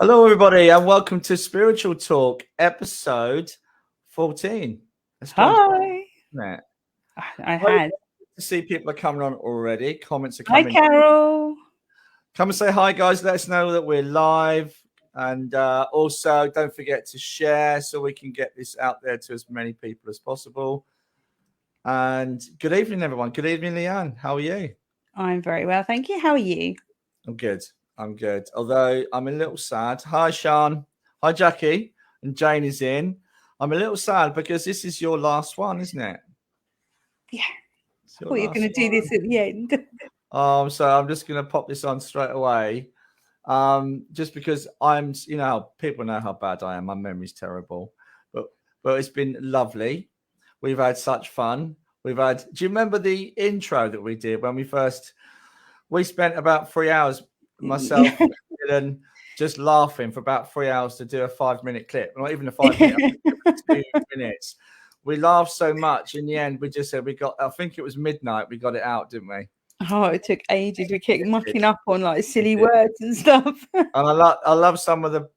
Hello, everybody, and welcome to Spiritual Talk, episode 14. Hi. I had to see people are coming on already. Comments are Hi, coming. Carol. Come and say hi, guys. Let us know that we're live. And also, don't forget to share so we can get this out there to as many people as possible. And good evening, everyone. Good evening, Leeann. How are you? I'm very well, thank you. How are you? I'm good. Although I'm a little sad. Hi, Sean. Hi, Jackie. And Jane is in. I'm a little sad because this is your last one, isn't it? Yeah. I thought you were going to do this at the end. So I'm just going to pop this on straight away. Just because people know how bad I am. My memory's terrible. But it's been lovely. We've had such fun. Do you remember the intro that we did when we spent about 3 hours, myself and Dylan, just laughing for about 3 hours to do a 5-minute clip. Not even a 5-minute, 2 minutes. We laughed so much. In the end, we just said I think it was midnight. We got it out, didn't we? Oh, it took ages. We kept mucking up on like silly words and stuff. And I love some of the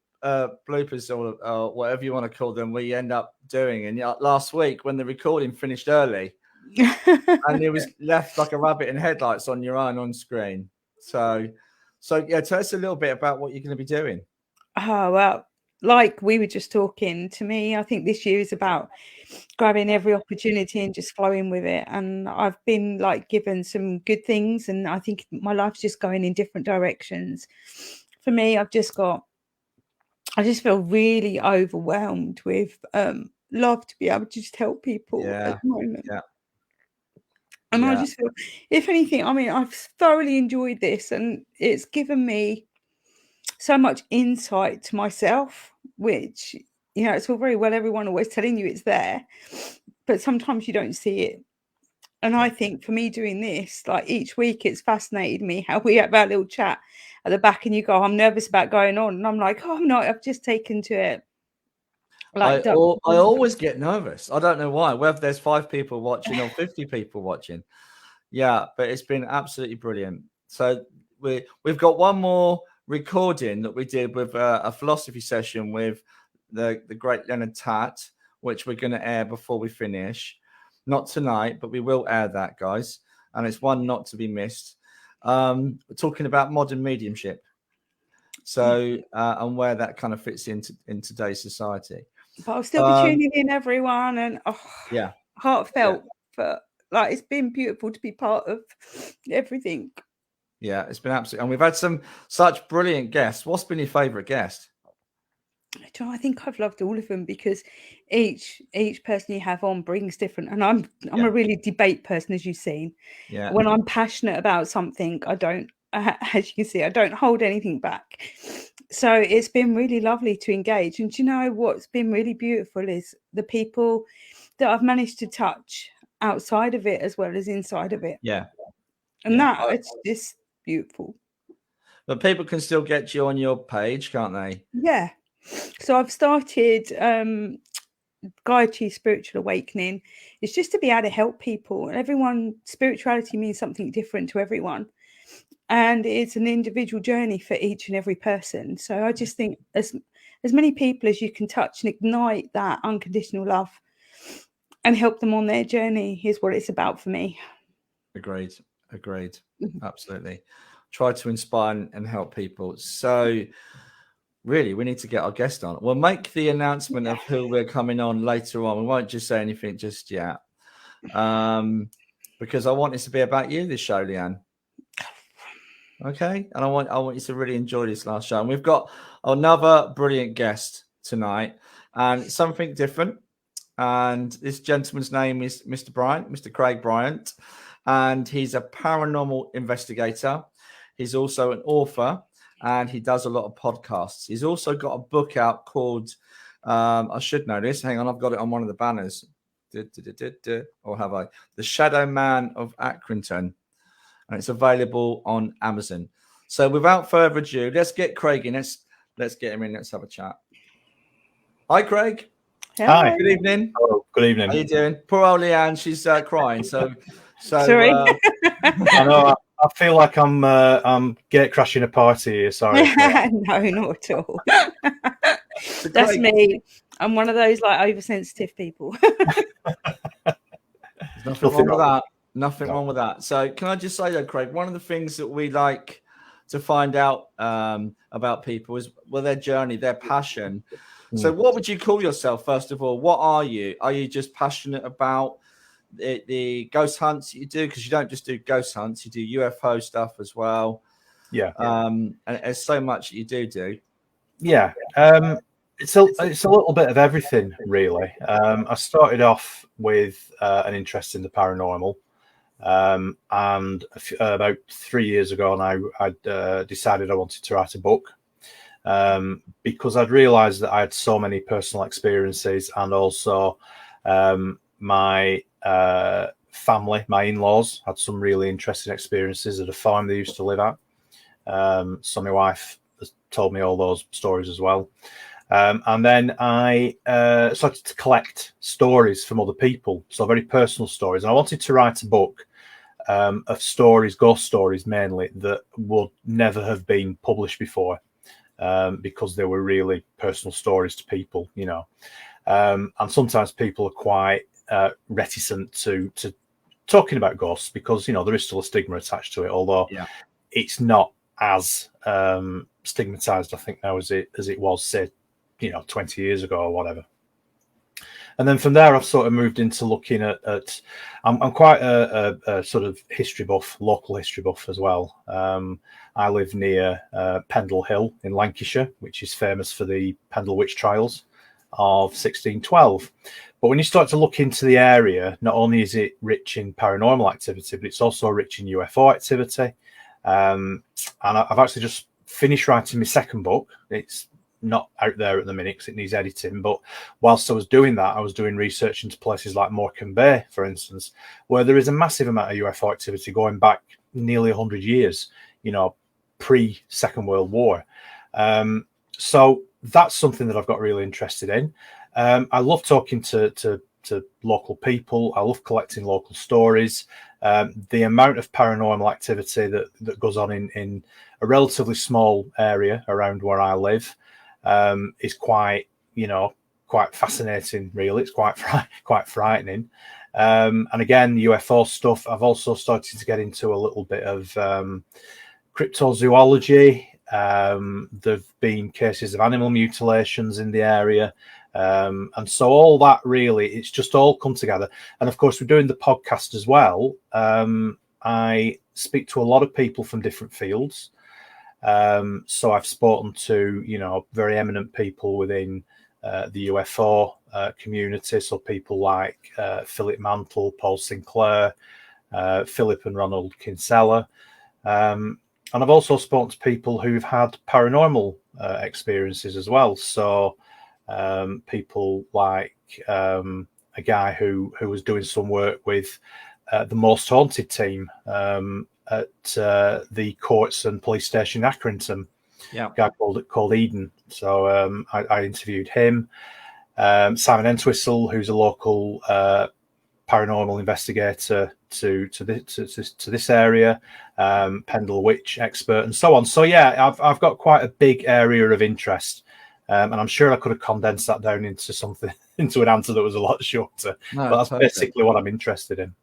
bloopers or whatever you want to call them. We end up doing. And last week when the recording finished early, and it was left like a rabbit in headlights on your own on screen. So yeah, tell us a little bit about what you're going to be doing. Oh, well, like we were just talking, to me, I think this year is about grabbing every opportunity and just flowing with it. And I've been like given some good things, and I think my life's just going in different directions. For me, I just feel really overwhelmed with love to be able to just help people at the moment. Yeah. And I just feel, if anything, I mean, I've thoroughly enjoyed this, and it's given me so much insight to myself, which, it's all very well everyone always telling you it's there, but sometimes you don't see it. And I think for me doing this, like each week, it's fascinated me how we have our little chat at the back and you go, I'm nervous about going on. And I'm like, oh, I'm not. I've just taken to it. Like I always get nervous. I don't know why, whether there's 5 people watching or 50 people watching. Yeah, but it's been absolutely brilliant. So we've got one more recording that we did with a philosophy session with the great Leonard Tat, which we're going to air before we finish. Not tonight, but we will air that, guys. And it's one not to be missed. We're talking about modern mediumship. So and where that kind of fits in today's society. But I'll still be tuning in, everyone, and heartfelt. But like, it's been beautiful to be part of everything. Yeah, it's been absolutely, and we've had such brilliant guests. What's been your favorite guest? I think I've loved all of them because each person you have on brings different. And I'm a really debate person, as you've seen. Yeah. When I'm passionate about something, I don't, as you can see, I don't hold anything back. So it's been really lovely to engage. And do you know what's been really beautiful is the people that I've managed to touch outside of it as well as inside of it. Yeah. And it's just beautiful. But people can still get you on your page, can't they? Yeah. So I've started GAIACHI Spiritual Awakening. It's just to be able to help people. And everyone, spirituality means something different to everyone. And it's an individual journey for each and every person. So I just think as many people as you can touch and ignite that unconditional love and help them on their journey is what it's about for me. Agreed. Absolutely. Try to inspire and help people. So really, we need to get our guest on. We'll make the announcement of who we're coming on later on. We won't just say anything just yet. Because I want this to be about you, this show, Leeann. Okay, and I want you to really enjoy this last show. And we've got another brilliant guest tonight, and something different. And this gentleman's name is Mr. Bryant, Mr. Craig Bryant, and he's a paranormal investigator. He's also an author, and he does a lot of podcasts. He's also got a book out called, I should know this. Hang on, I've got it on one of the banners. Or have I? The Shadow Man of Accrington. And it's available on Amazon. So without further ado, let's get Craig in. Let's get him in. Let's have a chat. Hi, Craig. Hi. Good evening. Oh, good evening. How you doing? Poor old Leeann, she's crying. So sorry. I know I feel like I'm gate crashing a party here. Sorry. No, not at all. That's me. I'm one of those like oversensitive people. There's nothing wrong with that. Nothing wrong with that. So can I just say though, Craig, one of the things that we like to find out about people is their journey, their passion. So what would you call yourself, first of all? What are you? Are you just passionate about the ghost hunts that you do? Because you don't just do ghost hunts, you do UFO stuff as well. Yeah. And there's so much that you do. Yeah. It's a little bit of everything, really. I started off with an interest in the paranormal. And about 3 years ago now, I decided I wanted to write a book. Because I'd realized that I had so many personal experiences, and also my family, my in-laws, had some really interesting experiences at a farm they used to live at. So my wife has told me all those stories as well. And then I started to collect stories from other people, so very personal stories. And I wanted to write a book of stories, ghost stories mainly, that would never have been published before. Because they were really personal stories to people, you know. And sometimes people are quite reticent to talking about ghosts because, you know, there is still a stigma attached to it, although it's not as stigmatized, I think, now as it was, say, 20 years ago or whatever. And then from there, I've sort of moved into looking at I'm quite a sort of history buff, local history buff as well. I live near Pendle Hill in Lancashire, which is famous for the Pendle witch trials of 1612. But when you start to look into the area, not only is it rich in paranormal activity, but it's also rich in UFO activity. And I've actually just finished writing my second book. It's not out there at the minute because it needs editing, but whilst I was doing that, I was doing research into places like Morecambe Bay, for instance, where there is a massive amount of UFO activity going back nearly 100 years, pre-Second World War. So that's something that I've got really interested in. I love talking to local people. I love collecting local stories. The amount of paranormal activity that goes on in a relatively small area around where I live is quite fascinating, really. It's quite frightening. And again, UFO stuff, I've also started to get into a little bit of cryptozoology. There've been cases of animal mutilations in the area. And so all that, really, it's just all come together. And of course, we're doing the podcast as well. I speak to a lot of people from different fields. So I've spoken to, very eminent people within the UFO community. So people like Philip Mantle, Paul Sinclair, Philip and Ronald Kinsella. And I've also spoken to people who've had paranormal experiences as well. So people like a guy who was doing some work with the Most Haunted team at the courts and police station in Accrington. A guy called Eden. So I interviewed him. Simon Entwistle, who's a local paranormal investigator to this area, Pendle witch expert, and so on. So yeah, I've got quite a big area of interest, and I'm sure I could have condensed that down into an answer that was a lot shorter. But that's perfect. Basically what I'm interested in.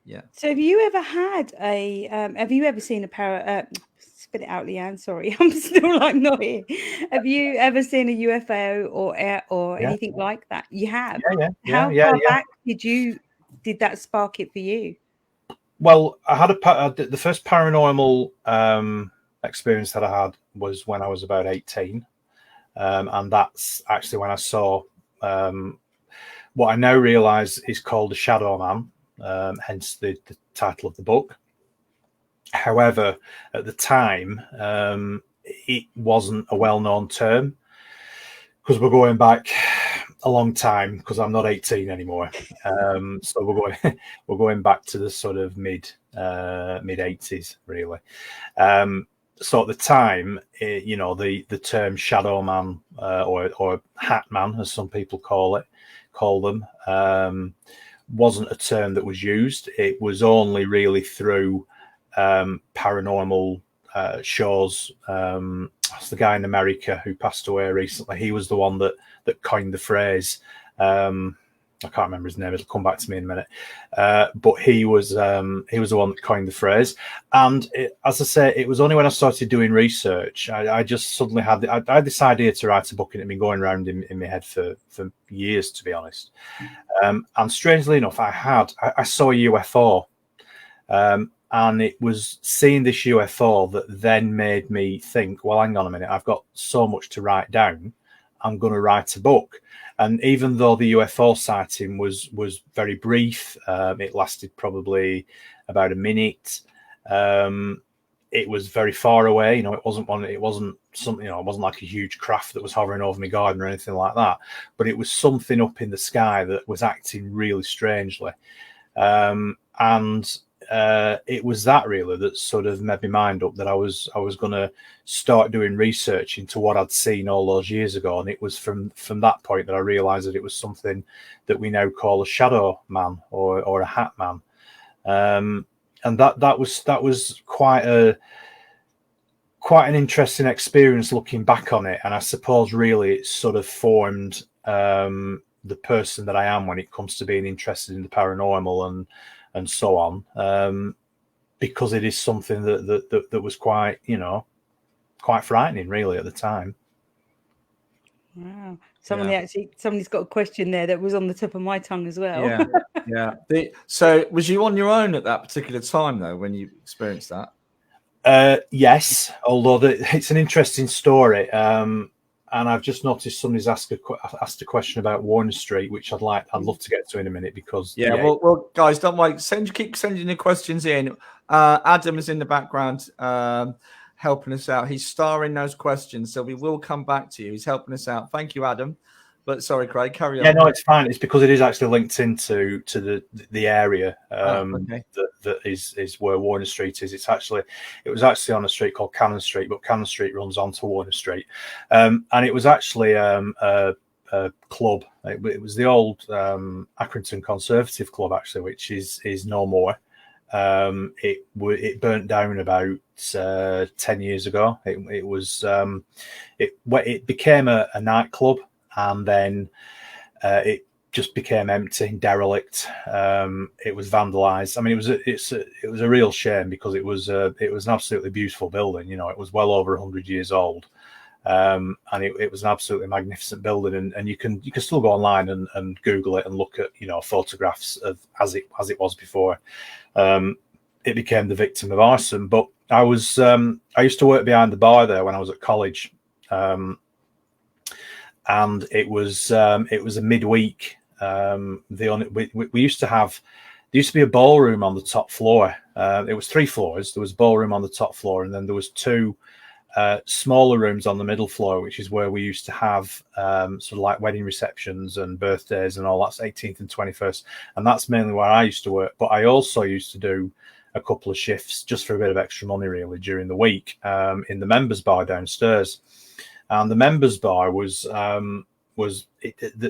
Yeah. So have you ever had have you ever seen a spit it out, Leeann, sorry, I'm still not here. Have you ever seen a UFO or anything like that? You have? How far back did that spark it for you? Well, I had the first paranormal experience that I had was when I was about 18. And that's actually when I saw what I now realize is called a shadow man, hence the title of the book. However, at the time, it wasn't a well-known term because we're going back a long time because I'm not 18 anymore. So we're going back to the sort of mid 80s, really. So at the time, the term shadow man or hat man, as some people call them, wasn't a term that was used. It was only really through paranormal shows. That's the guy in America who passed away recently. He was the one that coined the phrase. I can't remember his name. It'll come back to me in a minute. But he was the one that coined the phrase. And as I say, it was only when I started doing research, I just suddenly had I had this idea to write a book, and it had been going around in my head for years, to be honest. And strangely enough, I saw a UFO. And it was seeing this UFO that then made me think, well, hang on a minute, I've got so much to write down. I'm going to write a book. And even though the UFO sighting was very brief, it lasted probably about a minute. It was very far away. You know, it wasn't something, you know, it wasn't like a huge craft that was hovering over my garden or anything like that. But it was something up in the sky that was acting really strangely. It was that really that sort of made my mind up that I was going to start doing research into what I'd seen all those years ago, and it was from that point that I realised that it was something that we now call a shadow man or a hat man, and that was quite an interesting experience looking back on it, and I suppose really it sort of formed the person that I am when it comes to being interested in the paranormal and so on, because it is something that was quite frightening, really, at the time. Wow! Somebody's got a question there that was on the tip of my tongue as well. Yeah. So, was you on your own at that particular time, though, when you experienced that? Yes, although it's an interesting story. And I've just noticed somebody's asked a question about Warner Street, which I'd love to get to in a minute, because well, guys, don't worry. Keep sending your questions in. Adam is in the background helping us out. He's starring those questions, so we will come back to you. He's helping us out. Thank you, Adam. But sorry, Craig, carry on. Yeah, no, it's fine. It's because it is actually linked into the area that is where Warner Street is. It was actually on a street called Cannon Street, but Cannon Street runs onto Warner Street, and it was actually a club. It was the old Accrington Conservative Club, actually, which is no more. It burnt down about 10 years ago. It became a nightclub. And then it just became empty and derelict. It was vandalized. I mean, it was a real shame, because it was an absolutely beautiful building. You know, it was well over 100 years old, and it was an absolutely magnificent building. And you can still go online and Google it and look at photographs of as it was before. It became the victim of arson. But I used to work behind the bar there when I was at college. And it was a midweek. We used to be a ballroom on the top floor. It was 3 floors. There was a ballroom on the top floor, and then there was 2 smaller rooms on the middle floor, which is where we used to have sort of like wedding receptions and birthdays and all. That's 18th and 21st, and that's mainly where I used to work. But I also used to do a couple of shifts just for a bit of extra money, really, during the week in the members bar downstairs. And the members bar was the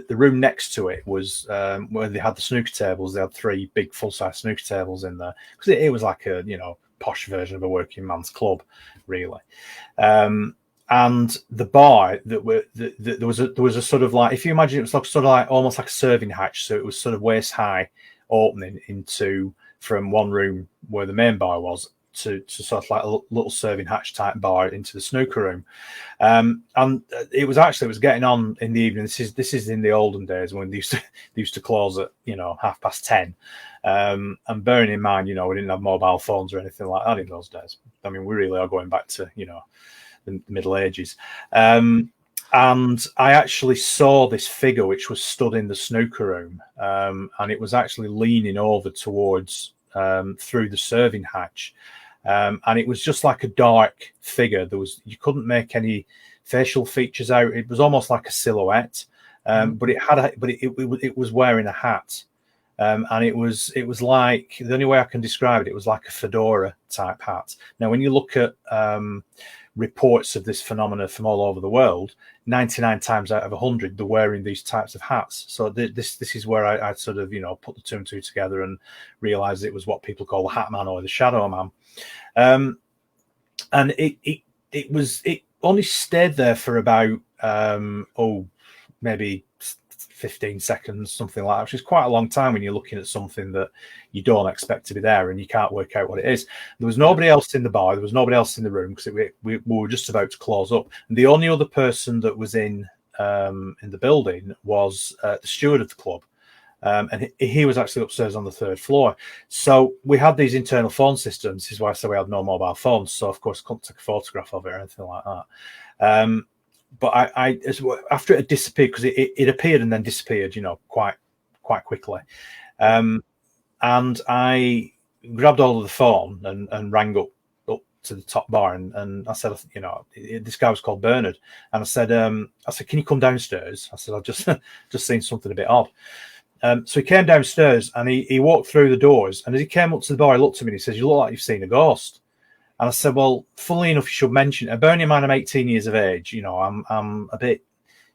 room next to it was where they had the snooker tables. They had 3 big full-size snooker tables in there, because it was like a posh version of a working man's club, really. And the bar there was a sort of like, if you imagine, it was like sort of like almost like a serving hatch. So it was sort of waist high, opening from one room where the main bar was to sort of like a little serving hatch type bar into the snooker room. And it was getting on in the evening. This is in the olden days when they used to close at 10:30. And bearing in mind, we didn't have mobile phones or anything like that in those days. I mean, we really are going back to the Middle Ages. And I actually saw this figure which was stood in the snooker room, and it was actually leaning over towards through the serving hatch. And it was just like a dark figure. You couldn't make any facial features out. It was almost like a silhouette, but it was wearing a hat, and it was like, the only way I can describe it was like a fedora type hat. Now, when you look at reports of this phenomena from all over the world, 99 times out of 100 they're wearing these types of hats. So this is where I sort of, you know, put the two and two together and realized it was what people call the hat man or the shadow man. And it only stayed there for about maybe 15 seconds, something like that, which is quite a long time when you're looking at something that you don't expect to be there and you can't work out what it is. There was nobody else in the bar, there was nobody else in the room, because we were just about to close up. And the only other person that was in the building was the steward of the club. And he was actually upstairs on the 3rd floor. So we had these internal phone systems. This is why I say we had no mobile phones. So, of course, I couldn't take a photograph of it or anything like that. But I after it had disappeared, because it appeared and then disappeared, you know, quite quickly. And I grabbed hold of the phone and rang up to the top bar. And I said, you know, this guy was called Bernard. And I said, can you come downstairs? I said, I've just seen something a bit odd. So he came downstairs and he walked through the doors. And as he came up to the bar, he looked at me and he says, "You look like you've seen a ghost." And I said, "Well, funnily enough, you should mention it. Bearing in mind, I'm 18 years of age. You know, I'm a bit,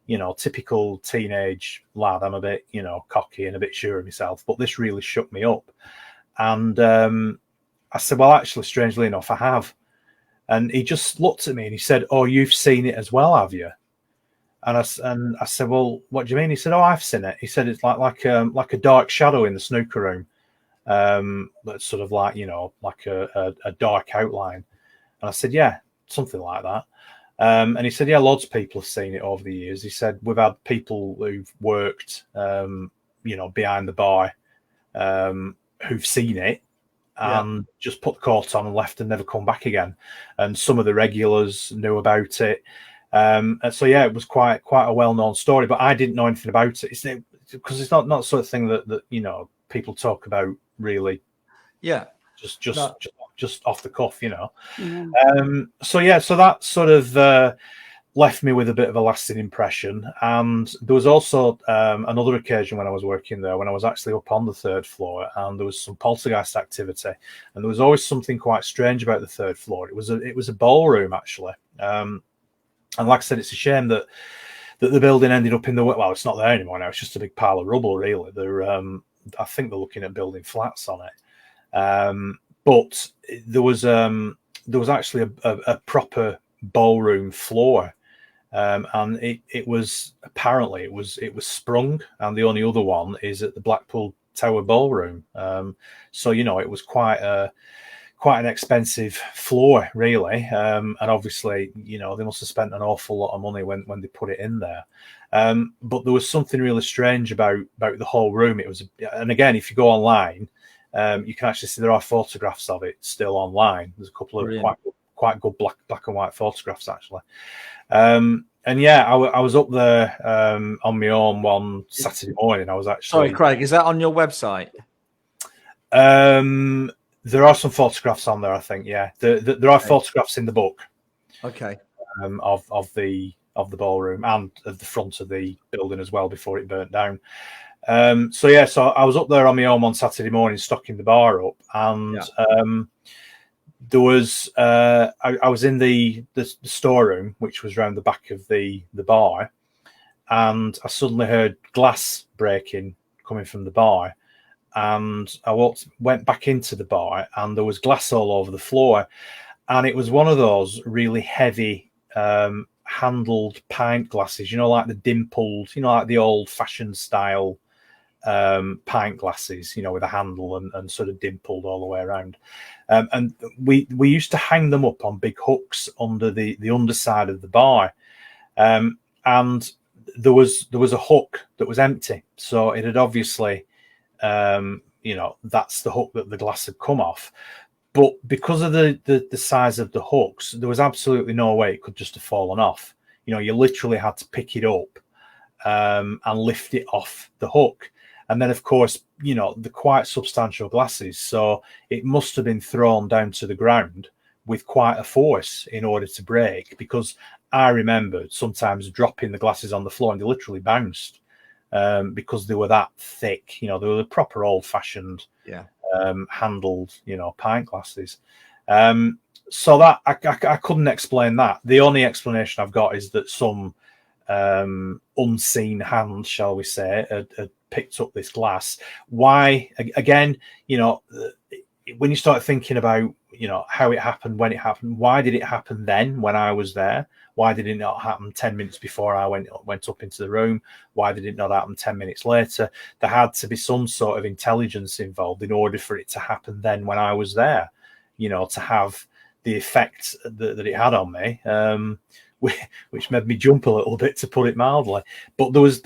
you know, typical teenage lad. I'm a bit, you know, cocky and a bit sure of myself. But this really shook me up." And I said, "Well, actually, strangely enough, I have." And he just looked at me and he said, "Oh, you've seen it as well, have you?" And I said, "Well, what do you mean?" He said, "Oh, I've seen it." He said, "It's like a dark shadow in the snooker room. That's sort of like, you know, like a dark outline." And I said, "Yeah, something like that." And he said, "Yeah, loads of people have seen it over the years." He said, "We've had people who've worked, you know, behind the bar, who've seen it and just put the coat on and left and never come back again. And some of the regulars knew about it. And so, yeah, it was quite a well-known story, but I didn't know anything about it. Because it's not the sort of thing that you know, people talk about really. Yeah. Just off the cuff, you know. So that sort of left me with a bit of a lasting impression. And there was also another occasion when I was working there, when I was actually up on the 3rd floor, and there was some poltergeist activity. And there was always something quite strange about the 3rd floor. It was a ballroom, actually. And like I said, it's a shame that the building ended up in the, well, it's not there anymore now. It's just a big pile of rubble, really. I think they're looking at building flats on it. But there was actually a proper ballroom floor, and it was apparently it was sprung, and the only other one is at the Blackpool Tower Ballroom. So, you know, it was quite an expensive floor, really, and obviously, you know, they must have spent an awful lot of money when they put it in there. But there was something really strange about the whole room. It was, and again, if you go online, you can actually see there are photographs of it still online. There's a couple of quite good black and white photographs, actually. And yeah, I was up there on my own one Saturday morning. I was actually. Sorry, Craig, is that on your website? There are some photographs on there, I think. Yeah, there are photographs in the book. Okay. Of the ballroom and of the front of the building as well before it burnt down. So I was up there on my own on Saturday morning, stocking the bar up, and there was I was in the storeroom, which was around the back of the bar, and I suddenly heard glass breaking coming from the bar. And I went back into the bar, and there was glass all over the floor. And it was one of those really heavy handled pint glasses, you know, like the dimpled, you know, like the old-fashioned style pint glasses, you know, with a handle and sort of dimpled all the way around. And we used to hang them up on big hooks under the underside of the bar. And there was a hook that was empty. So it had obviously... you know, that's the hook that the glass had come off. But because of the size of the hooks, there was absolutely no way it could just have fallen off. You know, you literally had to pick it up and lift it off the hook. And then, of course, you know, the quite substantial glasses. So it must have been thrown down to the ground with quite a force in order to break, because I remember sometimes dropping the glasses on the floor and they literally bounced. Because they were that thick, you know, they were the proper old-fashioned, handled, you know, pint glasses. So that I couldn't explain that. The only explanation I've got is that some unseen hand, shall we say, had picked up this glass. Why? Again, when you start thinking about, how it happened, when it happened, why did it happen then when I was there? Why did it not happen 10 minutes before I went up into the room? Why did it not happen 10 minutes later? There had to be some sort of intelligence involved in order for it to happen then when I was there, to have the effect that it had on me, which made me jump a little bit, to put it mildly. But there was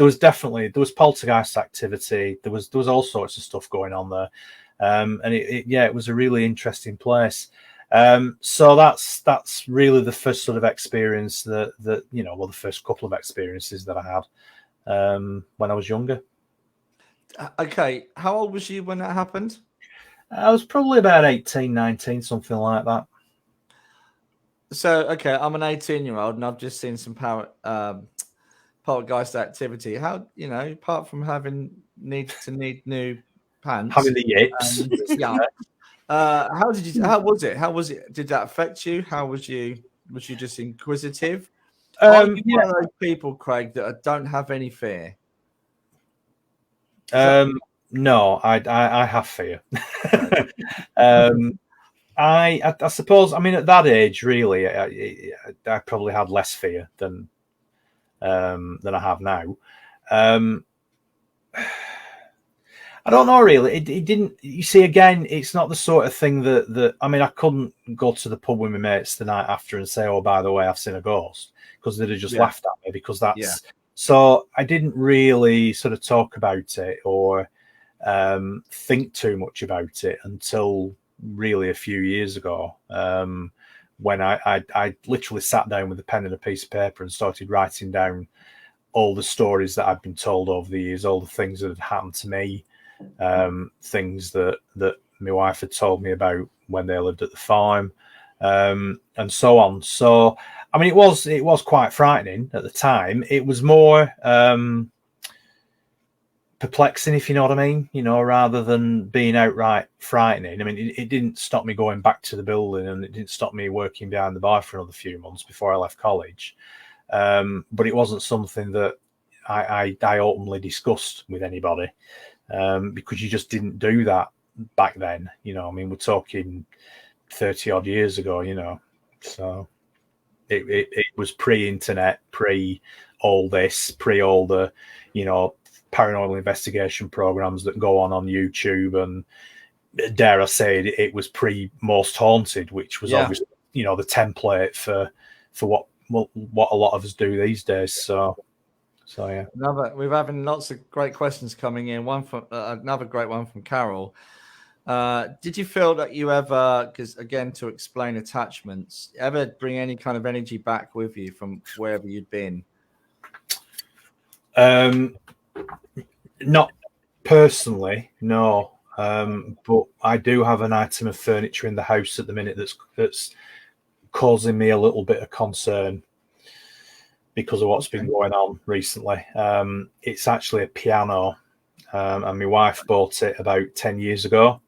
poltergeist activity. There was all sorts of stuff going on there. And it was a really interesting place. So that's really the first sort of experience the first couple of experiences that I had when I was younger. Okay, how old was you when that happened? I was probably about 18, 19, something like that. So, okay, I'm an 18-year-old and I've just seen some poltergeist activity. How, apart from having need new pants, having the yips, how was it? Did that affect you? How was you just inquisitive? Are you one of those people, Craig, that don't have any fear? No, I have fear. I suppose, at that age, really, I probably had less fear than I have now. I don't know, really. It didn't. You see, again, it's not the sort of thing that I couldn't go to the pub with my mates the night after and say, "Oh, by the way, I've seen a ghost," because they'd have just laughed at me, because that's. Yeah. So I didn't really sort of talk about it or think too much about it until really a few years ago, when I literally sat down with a pen and a piece of paper and started writing down all the stories that I'd been told over the years, all the things that had happened to me, things that my wife had told me about when they lived at the farm, and so on. So, it was quite frightening at the time. It was more perplexing, if you know what I mean, rather than being outright frightening. It didn't stop me going back to the building, and it didn't stop me working behind the bar for another few months before I left college. But it wasn't something that I openly discussed with anybody, because you just didn't do that back then. We're talking 30 odd years ago, so it was pre-internet, pre all this, pre all the, paranormal investigation programs that go on YouTube, and dare I say it was pre Most Haunted, which was obviously, the template for what a lot of us do these days. So yeah. We're having lots of great questions coming in. One from another great one from Carol. Did you feel that you ever, because again, to explain attachments, ever bring any kind of energy back with you from wherever you'd been? Not personally, no. But I do have an item of furniture in the house at the minute that's causing me a little bit of concern because of what's been going on recently. It's actually a piano, and my wife bought it about 10 years ago.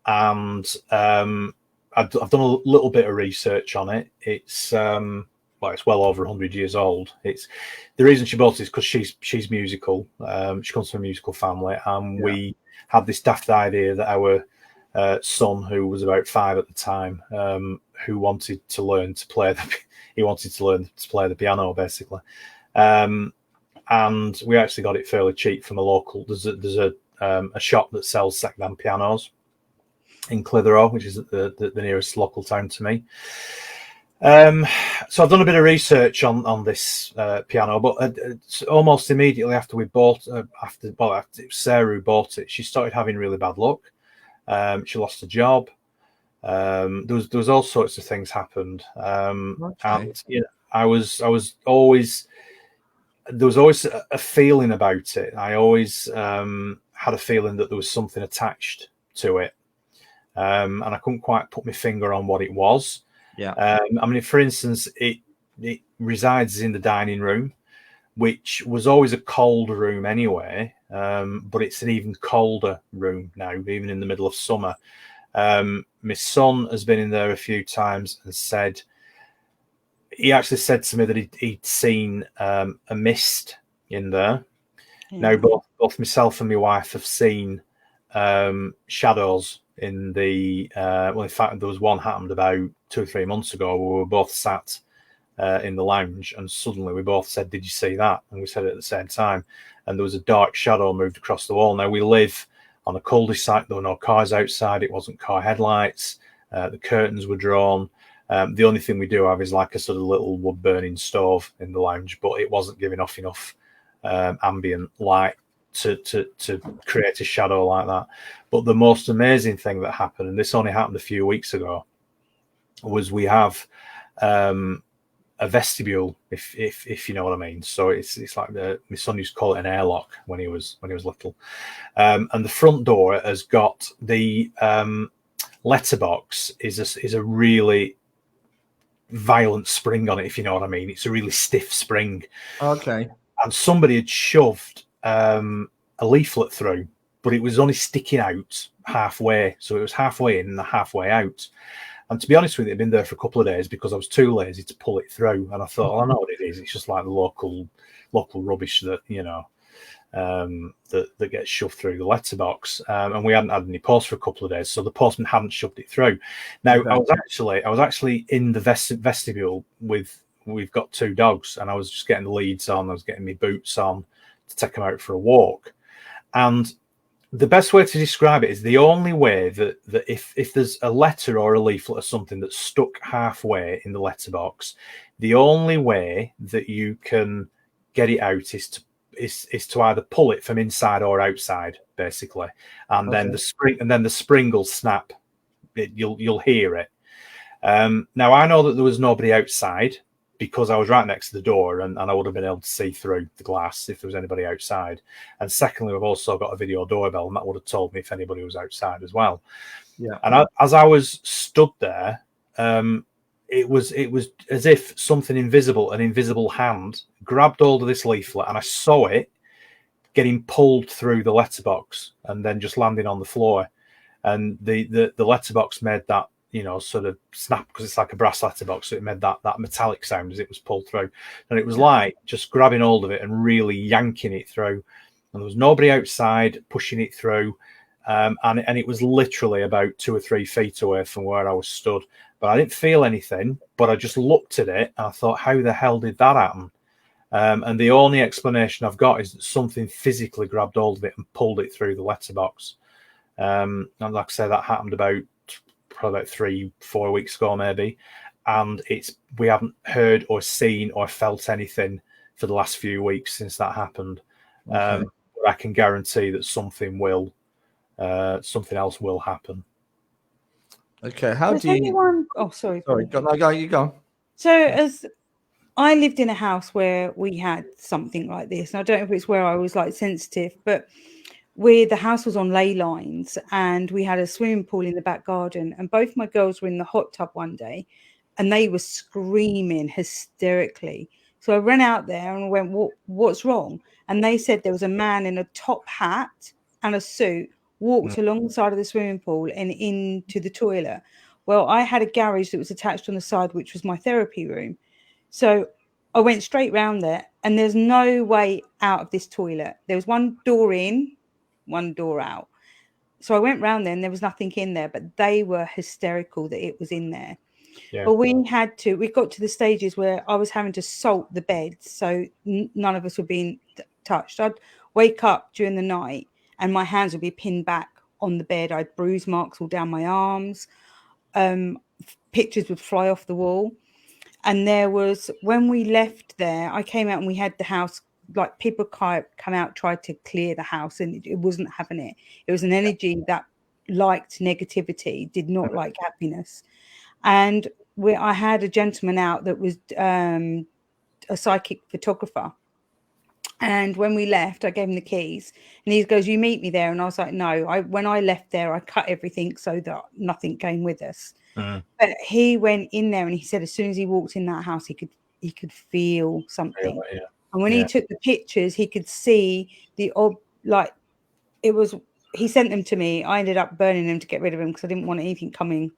And I've done a little bit of research on it. It's well over 100 years old. It's the reason she bought it is because she's musical. She comes from a musical family, and we had this daft idea that our son, who was about 5 at the time, who wanted to learn to play the piano, basically. And we actually got it fairly cheap from a local. There's a shop that sells second-hand pianos in Clitheroe, which is the nearest local town to me. So I've done a bit of research on this piano, but almost immediately after we bought, after Sarah who bought it, she started having really bad luck. She lost her job. There was all sorts of things happened, and I was always, there was always a feeling about it. I always had a feeling that there was something attached to it, and I couldn't quite put my finger on what it was. Yeah. For instance, it resides in the dining room, which was always a cold room anyway, but it's an even colder room now, even in the middle of summer. My son has been in there a few times and said he actually said to me that he'd seen a mist in there. Now, both myself and my wife have seen shadows in the well, in fact, there was one happened about 2 or 3 months ago where we were both sat in the lounge, and suddenly we both said, "Did you see that?" And we said it at the same time, and there was a dark shadow moved across the wall. Now, we live on a cul-de-sac. There were no cars outside. It wasn't car headlights. The curtains were drawn. The only thing we do have is like a sort of little wood burning stove in the lounge, but it wasn't giving off enough ambient light to create a shadow like that. But the most amazing thing that happened, and this only happened a few weeks ago, was we have a vestibule, if you know what I mean. So it's like my son used to call it an airlock when he was little, and the front door has got the letterbox is a really violent spring on it, if you know what I mean. It's a really stiff spring. Okay. And somebody had shoved a leaflet through, but it was only sticking out halfway. So it was halfway in and halfway out. And to be honest with you, it'd been there for a couple of days because I was too lazy to pull it through. And I thought, well, I know what it is. It's just like the local rubbish that, you know, that gets shoved through the letterbox. And we hadn't had any post for a couple of days, so the postman hadn't shoved it through. Now, okay. I was actually in the vestibule with, we've got 2 dogs, and I was just getting the leads on. I was getting my boots on to take them out for a walk. And the best way to describe it is the only way that if there's a letter or a leaflet or something that's stuck halfway in the letterbox, the only way that you can get it out is to either pull it from inside or outside, basically, and okay. then the spring will snap. You'll hear it. Now I know that there was nobody outside because I was right next to the door, and I would have been able to see through the glass if there was anybody outside. And secondly, we've also got a video doorbell, and that would have told me if anybody was outside as well. Yeah. And as I was stood there, it was as if something invisible, an invisible hand, grabbed hold of this leaflet, and I saw it getting pulled through the letterbox and then just landing on the floor. And the letterbox made that, you know, sort of snap, because it's like a brass letterbox, so it made that metallic sound as it was pulled through. And it was like just grabbing hold of it and really yanking it through. And there was nobody outside pushing it through. And it was literally about 2 or 3 feet away from where I was stood. But I didn't feel anything, but I just looked at it and I thought, how the hell did that happen? And the only explanation I've got is that something physically grabbed hold of it and pulled it through the letterbox. And like I say, that happened probably about 3-4 weeks ago, maybe. And we haven't heard or seen or felt anything for the last few weeks since that happened. Okay. But I can guarantee that something else will happen. Okay, how do you? Oh, sorry. Go. You go. So, as I lived in a house where we had something like this, and I don't know if it's where I was like sensitive, but the house was on ley lines, and we had a swimming pool in the back garden, and both my girls were in the hot tub one day, and they were screaming hysterically. So I ran out there and went, "What's wrong?" And they said there was a man in a top hat and a suit walked alongside of the swimming pool and into the toilet. Well, I had a garage that was attached on the side, which was my therapy room. So I went straight round there, and there's no way out of this toilet. There was one door in, one door out. So I went round there and there was nothing in there, but they were hysterical that it was in there. Yeah. But we got to the stages where I was having to salt the beds, so none of us were being touched. I'd wake up during the night and my hands would be pinned back on the bed. I had bruise marks all down my arms. Pictures would fly off the wall. And there was, when we left there, I came out and we had the house, like people come out, tried to clear the house, and it wasn't having it. It was an energy that liked negativity, did not like happiness. And I had a gentleman out that was a psychic photographer. And when we left, I gave him the keys, and he goes, "You meet me there." And I was like, "No, when I left there, I cut everything so that nothing came with us." But he went in there, and he said as soon as he walked in that house, he could feel something. Yeah. And when he took the pictures, he could see he sent them to me. I ended up burning them to get rid of them because I didn't want anything coming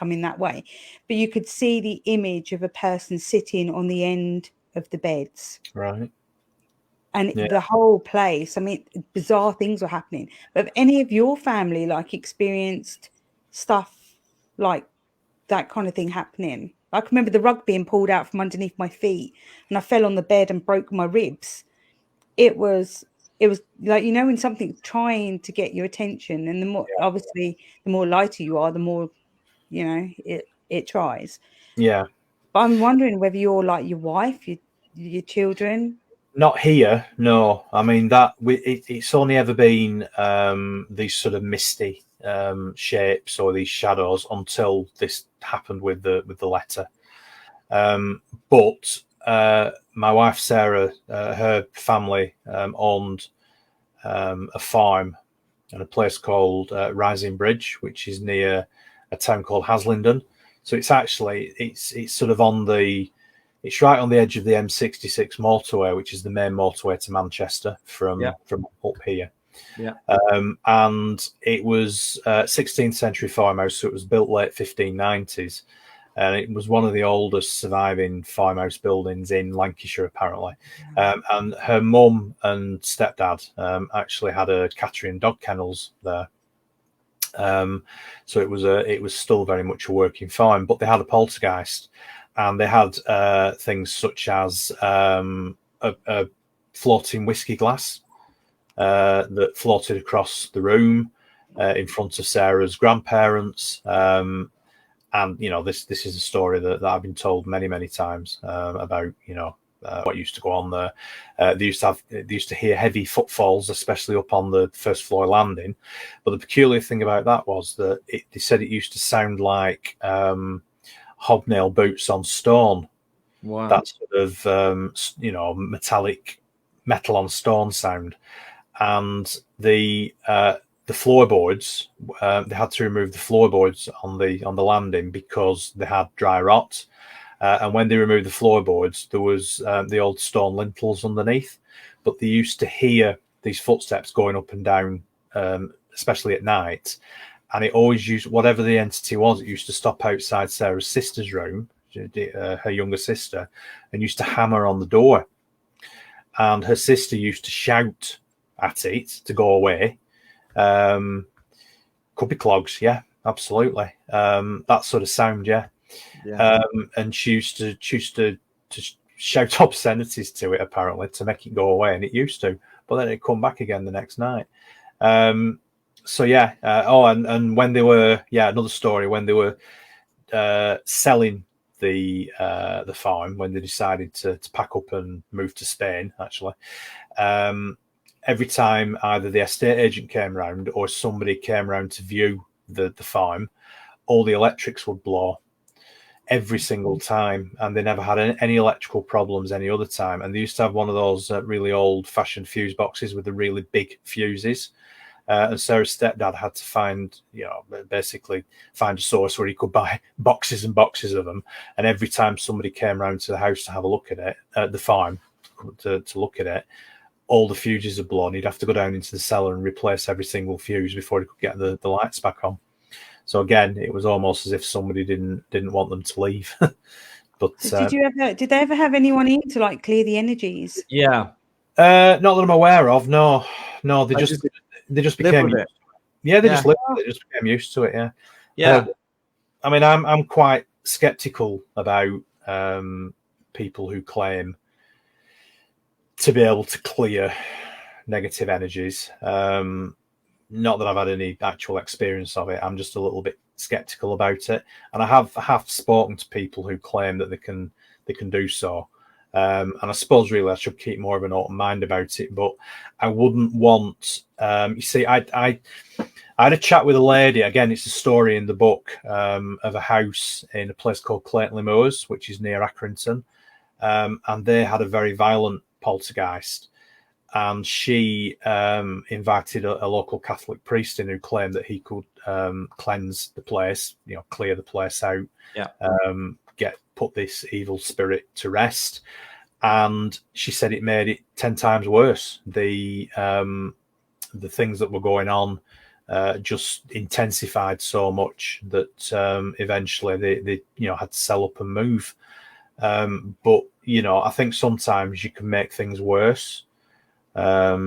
coming that way, but you could see the image of a person sitting on the end of the beds. Right. And the whole place, I mean, bizarre things were happening. But have any of your family like experienced stuff like that kind of thing happening? I can remember the rug being pulled out from underneath my feet and I fell on the bed and broke my ribs. It was like, you know, when something's trying to get your attention, and the more, obviously, the more lighter you are, the more, you know, it tries. Yeah. But I'm wondering whether you're like your wife, your children. Not here, no. I mean, it's only ever been these sort of misty shapes or these shadows until this happened with the letter. But my wife Sarah, her family owned a farm and a place called Rising Bridge, which is near a town called Haslingden. So it's actually it's sort of it's right on the edge of the M66 motorway, which is the main motorway to Manchester from up here. Yeah. And it was 16th century farmhouse, so it was built late 1590s. And it was one of the oldest surviving farmhouse buildings in Lancashire, apparently. And her mum and stepdad actually had a cattery and dog kennels there. So it was still very much a working farm, but they had a poltergeist. And they had things such as a floating whiskey glass that floated across the room in front of Sarah's grandparents. And, you know, this is a story that I've been told many, many times about, you know, what used to go on there. They used to hear heavy footfalls, especially up on the first floor landing. But the peculiar thing about that was that they said it used to sound like hobnail boots on stone. Wow. That sort of you know, metal on stone sound. And the floorboards, they had to remove the floorboards on the landing because they had dry rot. And when they removed the floorboards, there was the old stone lintels underneath. But they used to hear these footsteps going up and down, especially at night. And it always used, whatever the entity was, it used to stop outside Sarah's sister's room, her younger sister, and used to hammer on the door. And her sister used to shout at it to go away. Could be clogs, yeah, absolutely. That sort of sound, yeah. And she used to shout obscenities to it, apparently, to make it go away, and it used to, but then it'd come back again the next night. So yeah. And when they were, another story, when they were selling the farm, when they decided to pack up and move to Spain, actually, every time either the estate agent came round or somebody came round to view the farm, all the electrics would blow every single time, and they never had any electrical problems any other time. And they used to have one of those really old-fashioned fuse boxes with the really big fuses. And Sarah's stepdad had to basically find a source where he could buy boxes and boxes of them. And every time somebody came round to the house to have a look at it, the farm, to look at it, all the fuses had blown. He'd have to go down into the cellar and replace every single fuse before he could get the lights back on. So again, it was almost as if somebody didn't want them to leave. But did they ever have anyone in to like clear the energies? Yeah. Not that I'm aware of. No, they just became used to it. Yeah, they just lived with it. They just became used to it. Yeah. Yeah. I mean, I'm quite skeptical about people who claim to be able to clear negative energies. Not that I've had any actual experience of it. I'm just a little bit skeptical about it, and I have spoken to people who claim that they can do so. And I suppose really I should keep more of an open mind about it. But I wouldn't want. You see, I had a chat with a lady. Again, it's a story in the book of a house in a place called Clayton Moors, which is near Accrington, and they had a very violent poltergeist. And she invited a local Catholic priest in who claimed that he could cleanse the place, clear the place out, put this evil spirit to rest. And she said it made it 10 times worse. The things that were going on just intensified so much that eventually they had to sell up and move. But I think sometimes you can make things worse. I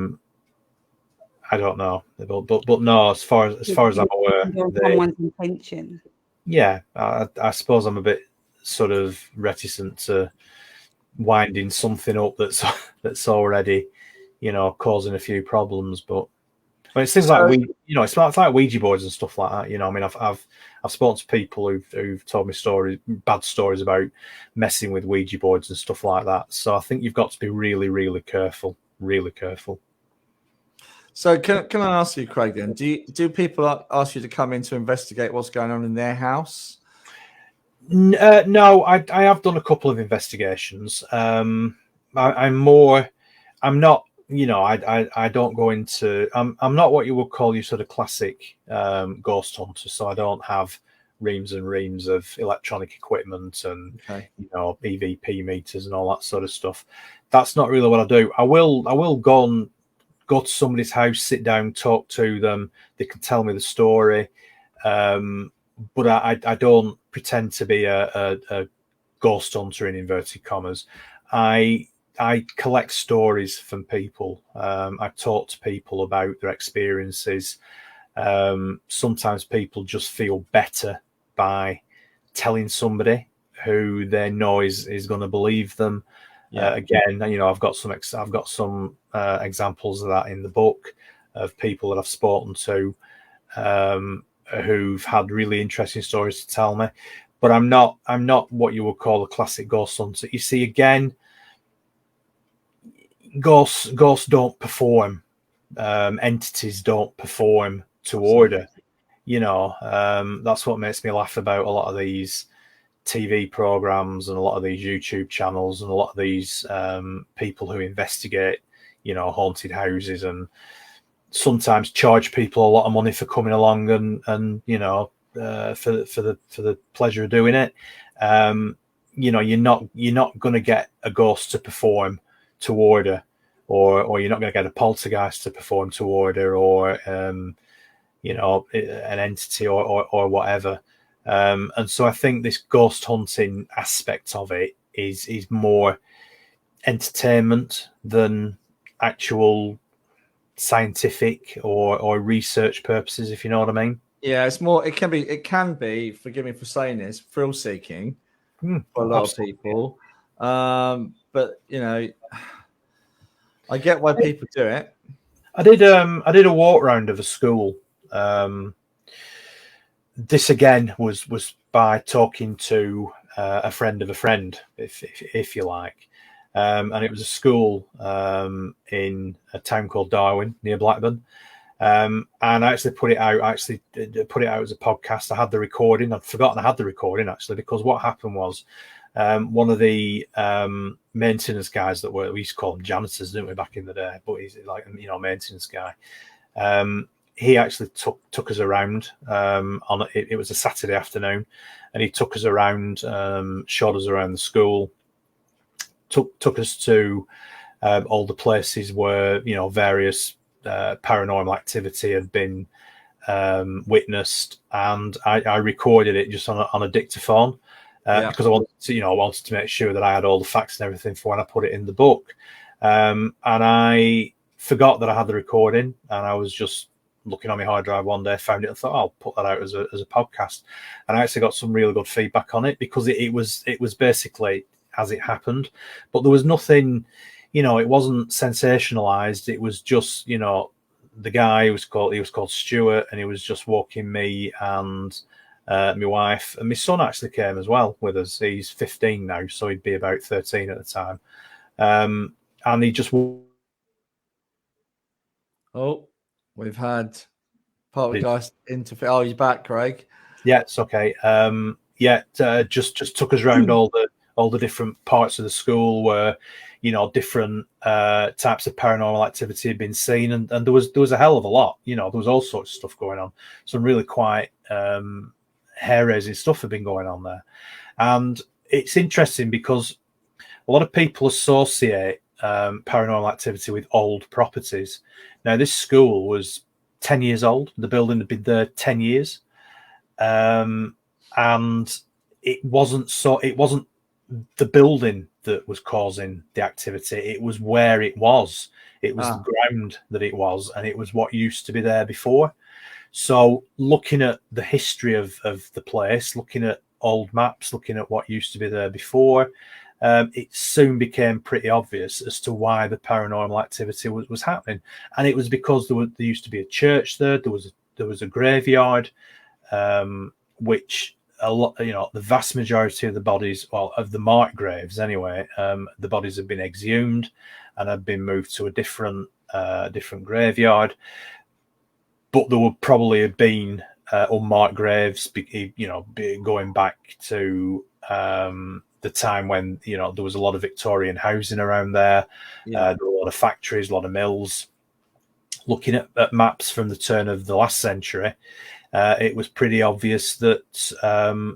don't know, but no, as far as I'm aware, someone's intention. Yeah, I suppose I'm a bit sort of reticent to winding something up that's already, causing a few problems. But it seems like it's like Ouija boards and stuff like that. I mean, I've spoken to people who've told me bad stories about messing with Ouija boards and stuff like that. So I think you've got to be really, really careful, really careful. So can I ask you, Craig, then, do people ask you to come in to investigate what's going on in their house? No, I have done a couple of investigations. I'm not, I don't go into, I'm not what you would call your sort of classic ghost hunter. So I don't have reams and reams of electronic equipment and, EVP meters and all that sort of stuff. That's not really what I do. I will go to somebody's house, sit down, talk to them. They can tell me the story. But I don't pretend to be a ghost hunter in inverted commas. I collect stories from people. I talk to people about their experiences. Sometimes people just feel better by telling somebody who they know is going to believe them. Again, I've got some examples of that in the book of people that I've spoken to who've had really interesting stories to tell me. But I'm not what you would call a classic ghost hunter. You see, again, ghosts don't perform. Entities don't perform to order. That's what makes me laugh about a lot of these TV programs and a lot of these YouTube channels and a lot of these people who investigate, haunted houses and sometimes charge people a lot of money for coming along and for the pleasure of doing it. You're not going to get a ghost to perform to order, or you're not going to get a poltergeist to perform to order, or an entity or whatever. And so I think this ghost hunting aspect of it is more entertainment than actual scientific or research purposes, if you know what I mean. Yeah, it's more. It can be. Forgive me for saying this. Thrill seeking for a lot of people, but I get why people do it. I did a walk round of a school. This again was by talking to a friend of a friend, if you like, and it was a school in a town called Darwin near Blackburn, and I actually put it out. as a podcast. I had the recording. I'd forgotten I had the recording actually, because what happened was one of the maintenance guys that we used to call them janitors, didn't we, back in the day? But he's like maintenance guy. He actually took us around on it was a Saturday afternoon, and he took us around, showed us around the school, took us to all the places where various paranormal activity had been witnessed, and I recorded it just on a dictaphone because I wanted to make sure that I had all the facts and everything for when I put it in the book, and I forgot that I had the recording, and I was just looking on my hard drive one day, found it and thought, I'll put that out as a podcast. And I actually got some really good feedback on it, because it was basically as it happened, but there was nothing, it wasn't sensationalized. It was just, the guy was called Stuart, and he was just walking me and my wife, and my son actually came as well with us. He's 15 now, so he'd be about 13 at the time. And he just... Oh, we've had Poltergeist interfere. Oh, he's back, Craig. Yeah, it's okay. Just took us around all the different parts of the school where, different types of paranormal activity had been seen, and there was a hell of a lot. There was all sorts of stuff going on. Some really quite hair-raising stuff had been going on there, and it's interesting because a lot of people associate paranormal activity with old properties. Now, this school was 10 years old. The building had been there 10 years. And it wasn't the building that was causing the activity. It was where it was. It was the ground that it was, and it was what used to be there before. So looking at the history of the place, looking at old maps, looking at what used to be there before, it soon became pretty obvious as to why the paranormal activity was happening. And it was because there used to be a church there. There was a graveyard, which a lot, the vast majority of the bodies, well, of the marked graves anyway, the bodies have been exhumed and have been moved to a different graveyard. But there would probably have been unmarked graves, going back to the time when there was a lot of Victorian housing around there. There were a lot of factories, a lot of mills. Looking at maps from the turn of the last century, it was pretty obvious that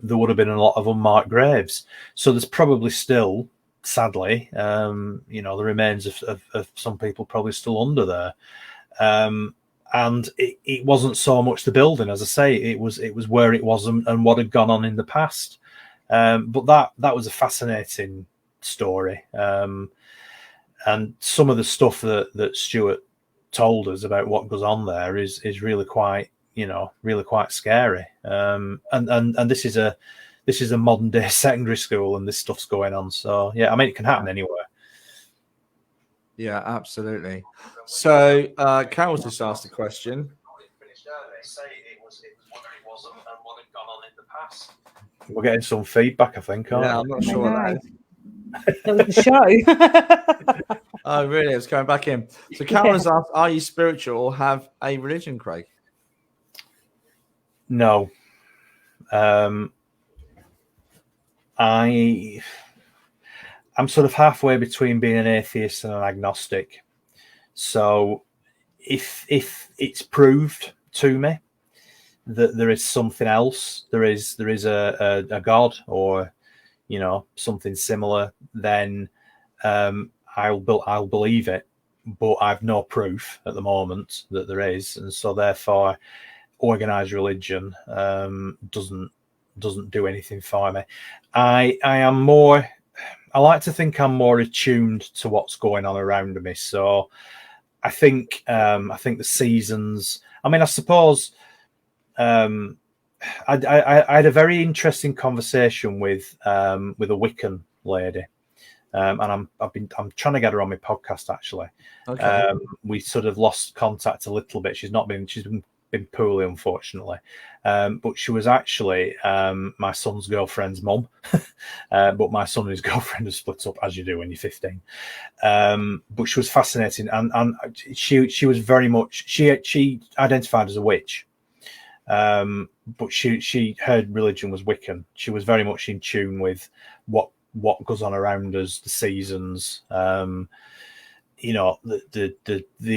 there would have been a lot of unmarked graves. So there's probably still, sadly, the remains of some people probably still under there. And it wasn't so much the building, as I say, it was where it was and what had gone on in the past. But that was a fascinating story. And some of the stuff that Stuart told us about what goes on there is really quite scary. And this is a modern day secondary school, and this stuff's going on. So yeah, I mean, it can happen anywhere. Yeah, absolutely. So Carol's just asked a question. We're getting some feedback, I think. I'm not sure what that was the show. Oh, really? It's going back in. So Carol has asked, are you spiritual or have a religion, Craig? No. I'm sort of halfway between being an atheist and an agnostic. So if it's proved to me that there is something else, there is a God or something similar, then I'll believe it. But I've no proof at the moment that there is, and so therefore, organized religion doesn't do anything for me. I like to think I'm more attuned to what's going on around me. So I think the seasons. I mean, I suppose I had a very interesting conversation with a Wiccan lady, and I'm trying to get her on my podcast actually. Okay. We sort of lost contact a little bit. She's been poorly, unfortunately, but she was actually my son's girlfriend's mum. But my son and his girlfriend have split up, as you do when you're 15. But she was fascinating, and she was very much she identified as a witch, but her religion was Wiccan. She was very much in tune with what goes on around us, the seasons, the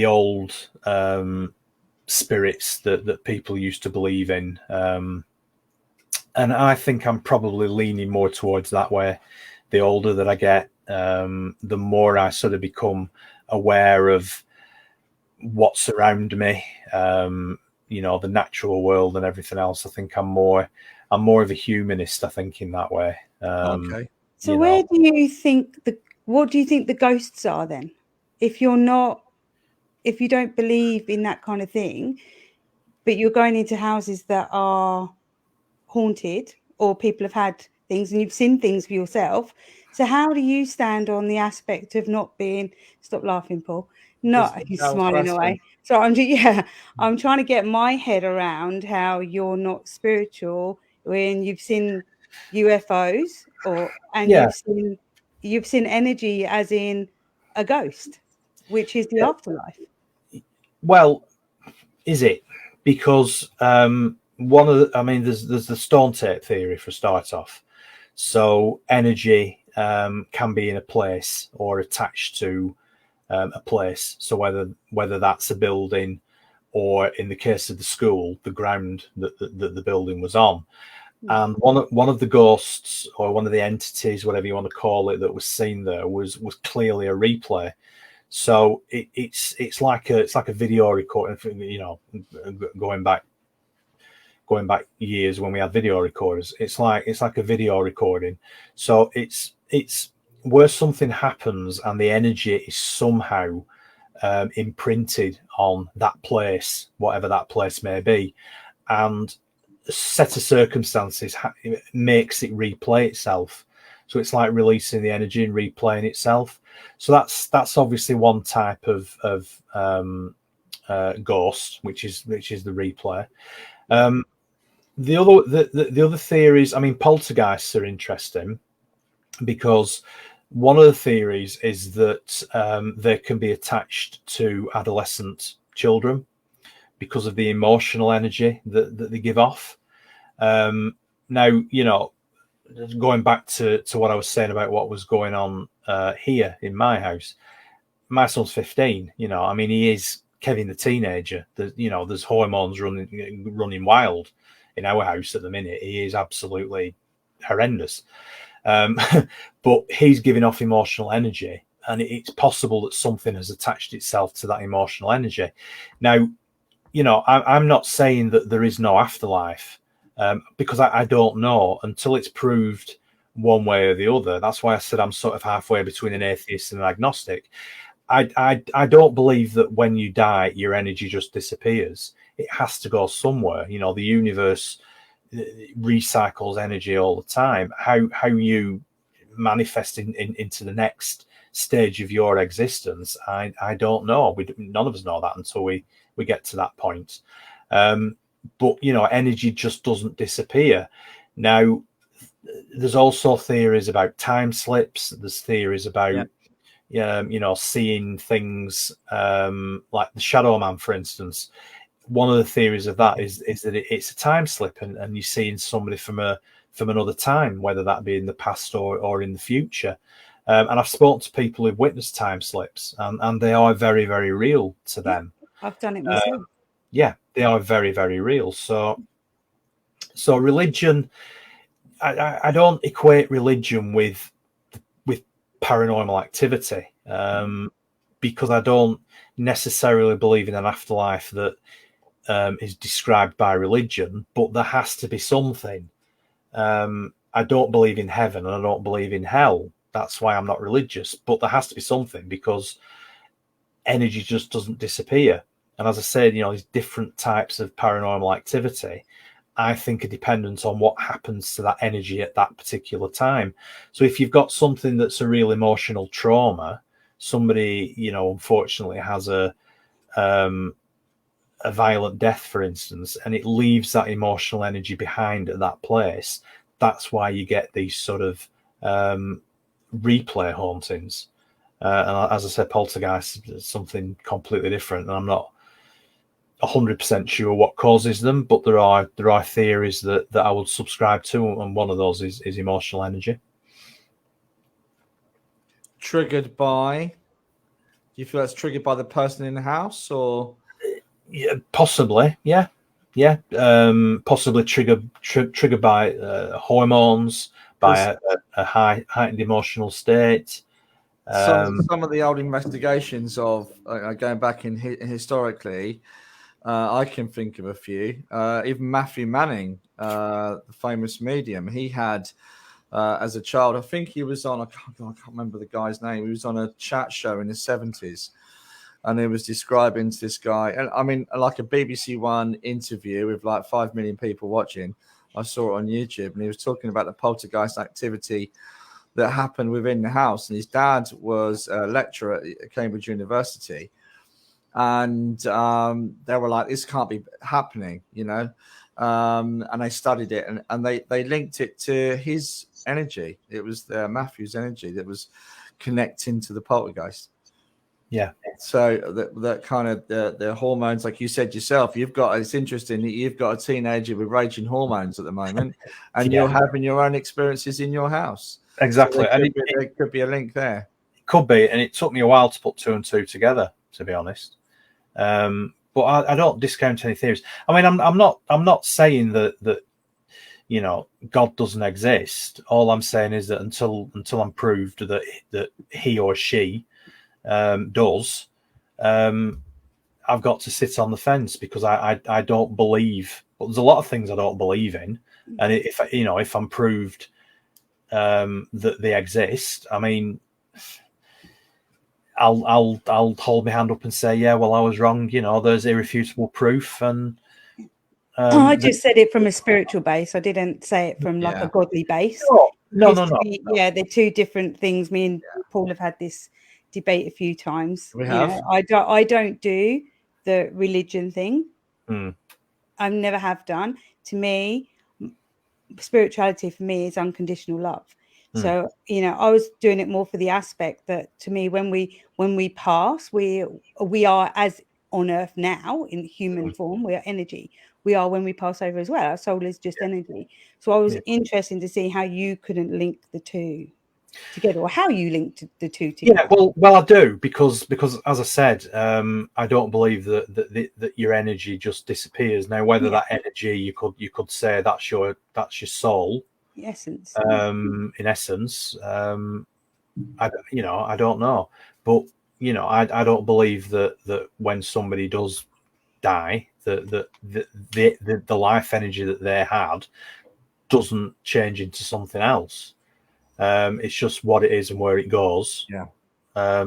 old spirits that people used to believe in, and I think I'm probably leaning more towards that way. The older that I get, the more I sort of become aware of what's around me, the natural world and everything else. I think I'm more of a humanist, I think, in that way. Okay. So what do you think the ghosts are then? If you don't believe in that kind of thing, but you're going into houses that are haunted or people have had things and you've seen things for yourself. So how do you stand on the aspect of not being, stop laughing, Paul. No, he's smiling away. So I'm trying to get my head around how you're not spiritual when you've seen UFOs you've seen energy as in a ghost, which is the afterlife. Well, is it? Because there's the stone tape theory for start off. So energy can be in a place or attached to a place. So whether that's a building or, in the case of the school, the ground that the building was on. And one of the ghosts or one of the entities, whatever you want to call it, that was seen there was clearly a replay. So it's like a video recording, you know, going back years when we had video recorders. It's like a video recording. So it's where something happens and the energy is somehow imprinted on that place, whatever that place may be, and a set of circumstances makes it replay itself. So it's like releasing the energy and replaying itself. So that's obviously one type of ghost, which is the replay. The other theories, I mean, poltergeists are interesting because one of the theories is that they can be attached to adolescent children because of the emotional energy that they give off. Now, you know, going back to what I was saying about what was going on here in my house, my son's 15. You know, I mean, he is Kevin the teenager. There's hormones running wild in our house at the minute. He is absolutely horrendous. But he's giving off emotional energy, and it's possible that something has attached itself to that emotional energy. Now, you know, I'm not saying that there is no afterlife, because I don't know until it's proved one way or the other. That's why I said I'm sort of halfway between an atheist and an agnostic. I don't believe that when you die, your energy just disappears. It has to go somewhere. You know, the universe recycles energy all the time. How you manifest into the next stage of your existence, I don't know. None of us know that until we get to that point. But, you know, energy just doesn't disappear. Now, there's also theories about time slips. There's theories about, you know, seeing things like the Shadow Man, for instance. One of the theories of that is that it's a time slip, and you're seeing somebody from another time, whether that be in the past or in the future. And I've spoken to people who've witnessed time slips, and they are very, very real to them. I've done it myself. Yeah, they are very, very real. So religion, I don't equate religion with paranormal activity, because I don't necessarily believe in an afterlife that is described by religion, but there has to be something. I don't believe in heaven and I don't believe in hell. That's why I'm not religious, but there has to be something, because energy just doesn't disappear. And as I said, you know, these different types of paranormal activity, I think, are dependent on what happens to that energy at that particular time. So if you've got something that's a real emotional trauma, somebody, you know, unfortunately has a violent death, for instance, and it leaves that emotional energy behind at that place, that's why you get these sort of replay hauntings. And as I said, poltergeist is something completely different, and I'm not 100% sure what causes them, but there are theories that I would subscribe to, and one of those is emotional energy. Triggered by? Do you feel that's triggered by the person in the house, or? Yeah, possibly. Yeah. Possibly triggered by hormones, by a heightened emotional state. Some of the old investigations of going back in historically, I can think of a few. Even Matthew Manning, the famous medium, he had as a child, I think he was on, I can't remember the guy's name. He was on a chat show in the 70s, and he was describing to this guy, and I mean, like a BBC One interview with like 5 million people watching. I saw it on YouTube, and he was talking about the poltergeist activity that happened within the house. And his dad was a lecturer at Cambridge University, and they were like, this can't be happening, you know. And they studied it, and they linked it to his energy. It was Matthew's energy that was connecting to the poltergeist. Yeah. So that kind of the hormones, like you said yourself, it's interesting that you've got a teenager with raging hormones at the moment, and you're having your own experiences in your house. Exactly. So there could be a link there. It could be, and it took me a while to put 2 and 2 together, to be honest. But I don't discount any theories. I mean, I'm not saying that you know, God doesn't exist. All I'm saying is that until I'm proved that he or she does, I've got to sit on the fence because I don't believe. But there's a lot of things I don't believe in, and if I'm proved that they exist, I mean, I'll hold my hand up and say, yeah, well, I was wrong. There's irrefutable proof, and I just said it from a spiritual base. I didn't say it from like a godly base. No. Yeah, they're two different things. Me and Paul have had this debate a few times. We have. I don't do the religion thing. Mm. I never have done. To me, spirituality for me is unconditional love. So I was doing it more for the aspect that, to me, when we pass, we are, as on earth now in human form, we are energy. We are when we pass over as well. Our soul is just energy. So I was interested to see how you couldn't link the two together, or how you linked the two together. Yeah, well, I do because as I said, I don't believe that your energy just disappears. Now, whether that energy you could say that's your soul, essence. In essence, I don't know, but I don't believe that when somebody does die, that the life energy that they had doesn't change into something else. It's just what it is and where it goes. Yeah. I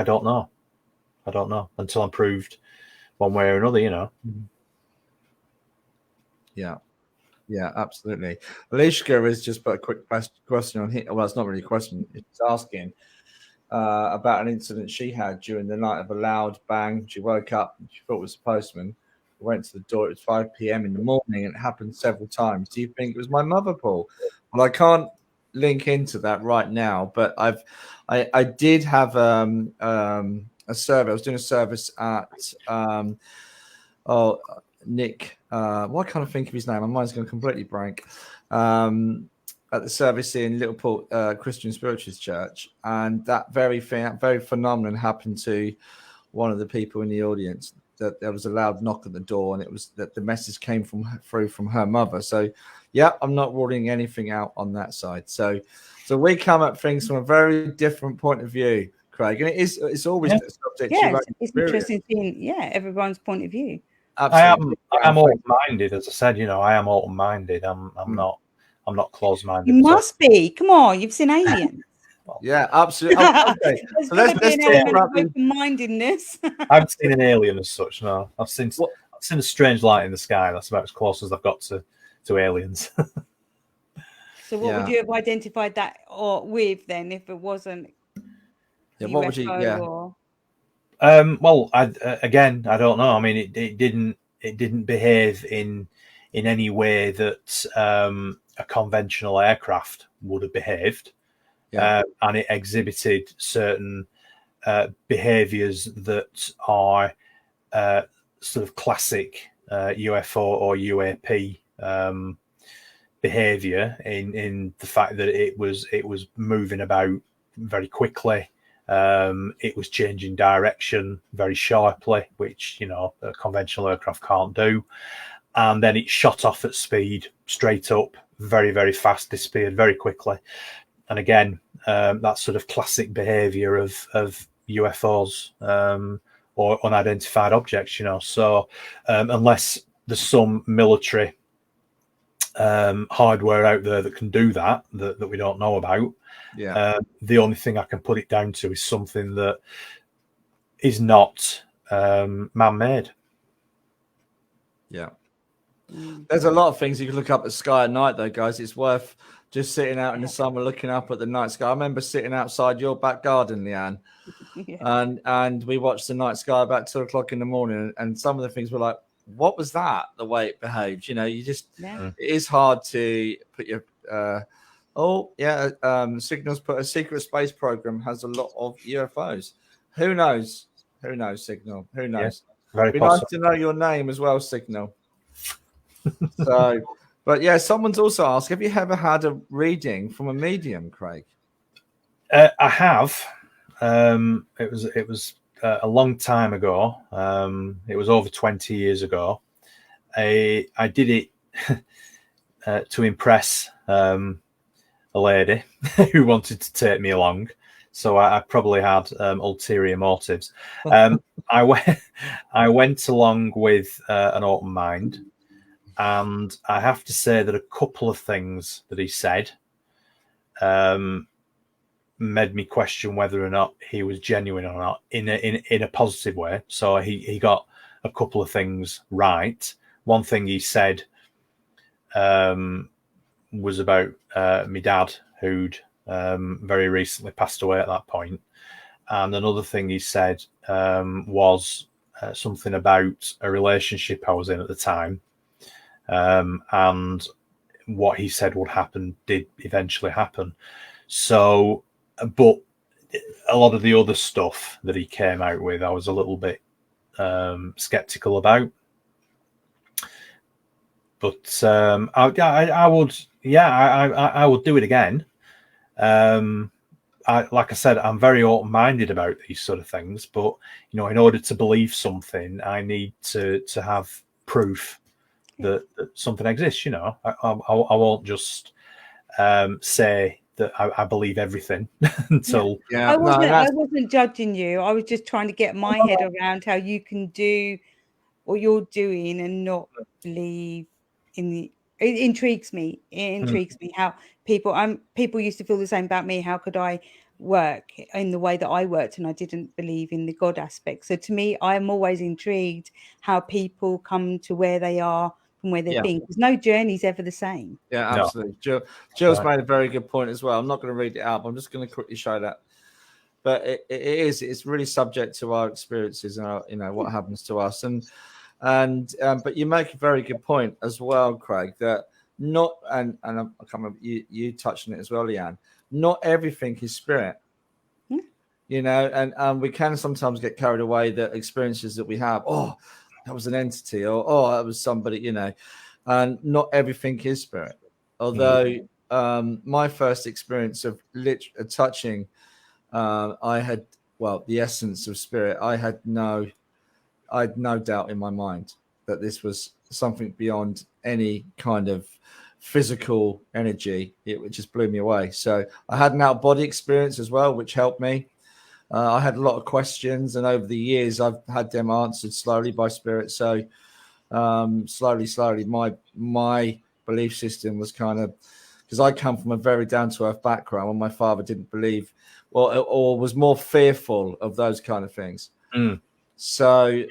don't know. I don't know until I'm proved one way or another. Yeah, absolutely. Alicia has just put a quick question on here. Well, it's not really a question. It's asking about an incident she had during the night of a loud bang. She woke up and she thought it was a postman. Went to the door. It was 5 p.m. in the morning, and it happened several times. Do you think it was my mother, Paul? Well, I can't link into that right now, but I did have a service. I was doing a service at Nick. Why can't I think of his name? My mind's going completely blank. At the service in Liverpool Christian Spiritualist Church, and that very phenomenon happened to one of the people in the audience. That there was a loud knock at the door, and it was that the message came through from her mother. So, yeah, I'm not ruling anything out on that side. So we come at things from a very different point of view, Craig, and it's always subject to it's interesting seeing everyone's point of view. Absolutely. I am open-minded, as I said. I am open-minded. I'm not closed-minded. You must be. Come on, you've seen Aliens. Yeah, absolutely. Okay, so let's talk about open-mindedness. I haven't seen an alien as such. No, I've seen a strange light in the sky. That's about as close as I've got to aliens. So, what would you have identified that with then, if it wasn't? Yeah, what would you? Yeah. Well, I don't know. I mean, it didn't behave in any way that a conventional aircraft would have behaved. And it exhibited certain behaviors that are sort of classic UFO or UAP behavior in the fact that it was moving about very quickly. It was changing direction very sharply, which a conventional aircraft can't do. And then it shot off at speed, straight up, very, very fast, disappeared very quickly. And again, that sort of classic behavior of UFOs or unidentified objects, So unless there's some military hardware out there that can do that we don't know about, the only thing I can put it down to is something that is not man-made. Yeah. There's a lot of things you can look up at the sky at night, though, guys. It's worth just sitting out in the summer looking up at the night sky. I remember sitting outside your back garden, Leeann, and we watched the night sky about 2 o'clock in the morning, and some of the things were like, what was that? The way it behaved, you just it is hard to put your Signal's put a secret space program has a lot of UFOs. Who knows, Signal? Who knows? Very Be possible. nice to know your name as well, Signal. So, but yeah, someone's also asked, have you ever had a reading from a medium, Craig? I have. It was a long time ago. It was over 20 years ago. I did it to impress a lady who wanted to take me along. So I probably had ulterior motives. I went along with an open mind, and I have to say that a couple of things that he said made me question whether or not he was genuine or not in a positive way. So he got a couple of things right. One thing he said was about my dad, who'd very recently passed away at that point. And another thing he said was something about a relationship I was in at the time. And what he said would happen did eventually happen. So, but a lot of the other stuff that he came out with, I was a little bit skeptical about. But I would do it again. Like I said, I'm very open-minded about these sort of things. But in order to believe something, I need to have proof that something exists. I won't just say that I believe everything until. Yeah, I wasn't judging you. I was just trying to get my head around how you can do what you're doing and not believe in the. It intrigues me. It intrigues me how people used to feel the same about me. How could I work in the way that I worked and I didn't believe in the God aspect? So to me, I'm always intrigued how people come to where they are from where they've been, because no journey's ever the same. Yeah, absolutely. No. Jill's made a very good point as well. I'm not going to read it out, but I'm just going to quickly show that. But it's really subject to our experiences and what happens to us. But you make a very good point as well, Craig, that not and I can't remember, you touched on it as well, Leeann. Not everything is spirit. And we can sometimes get carried away that experiences that we have, that was an entity, or that was somebody, and not everything is spirit. Although my first experience of touching, I had, the essence of spirit. I had no doubt in my mind that this was something beyond any kind of physical energy. It just blew me away. So I had an out-of-body experience as well, which helped me. I had a lot of questions, and over the years, I've had them answered slowly by spirit. So slowly, my belief system was kind of, because I come from a very down-to-earth background, when my father didn't believe, or was more fearful of those kind of things. So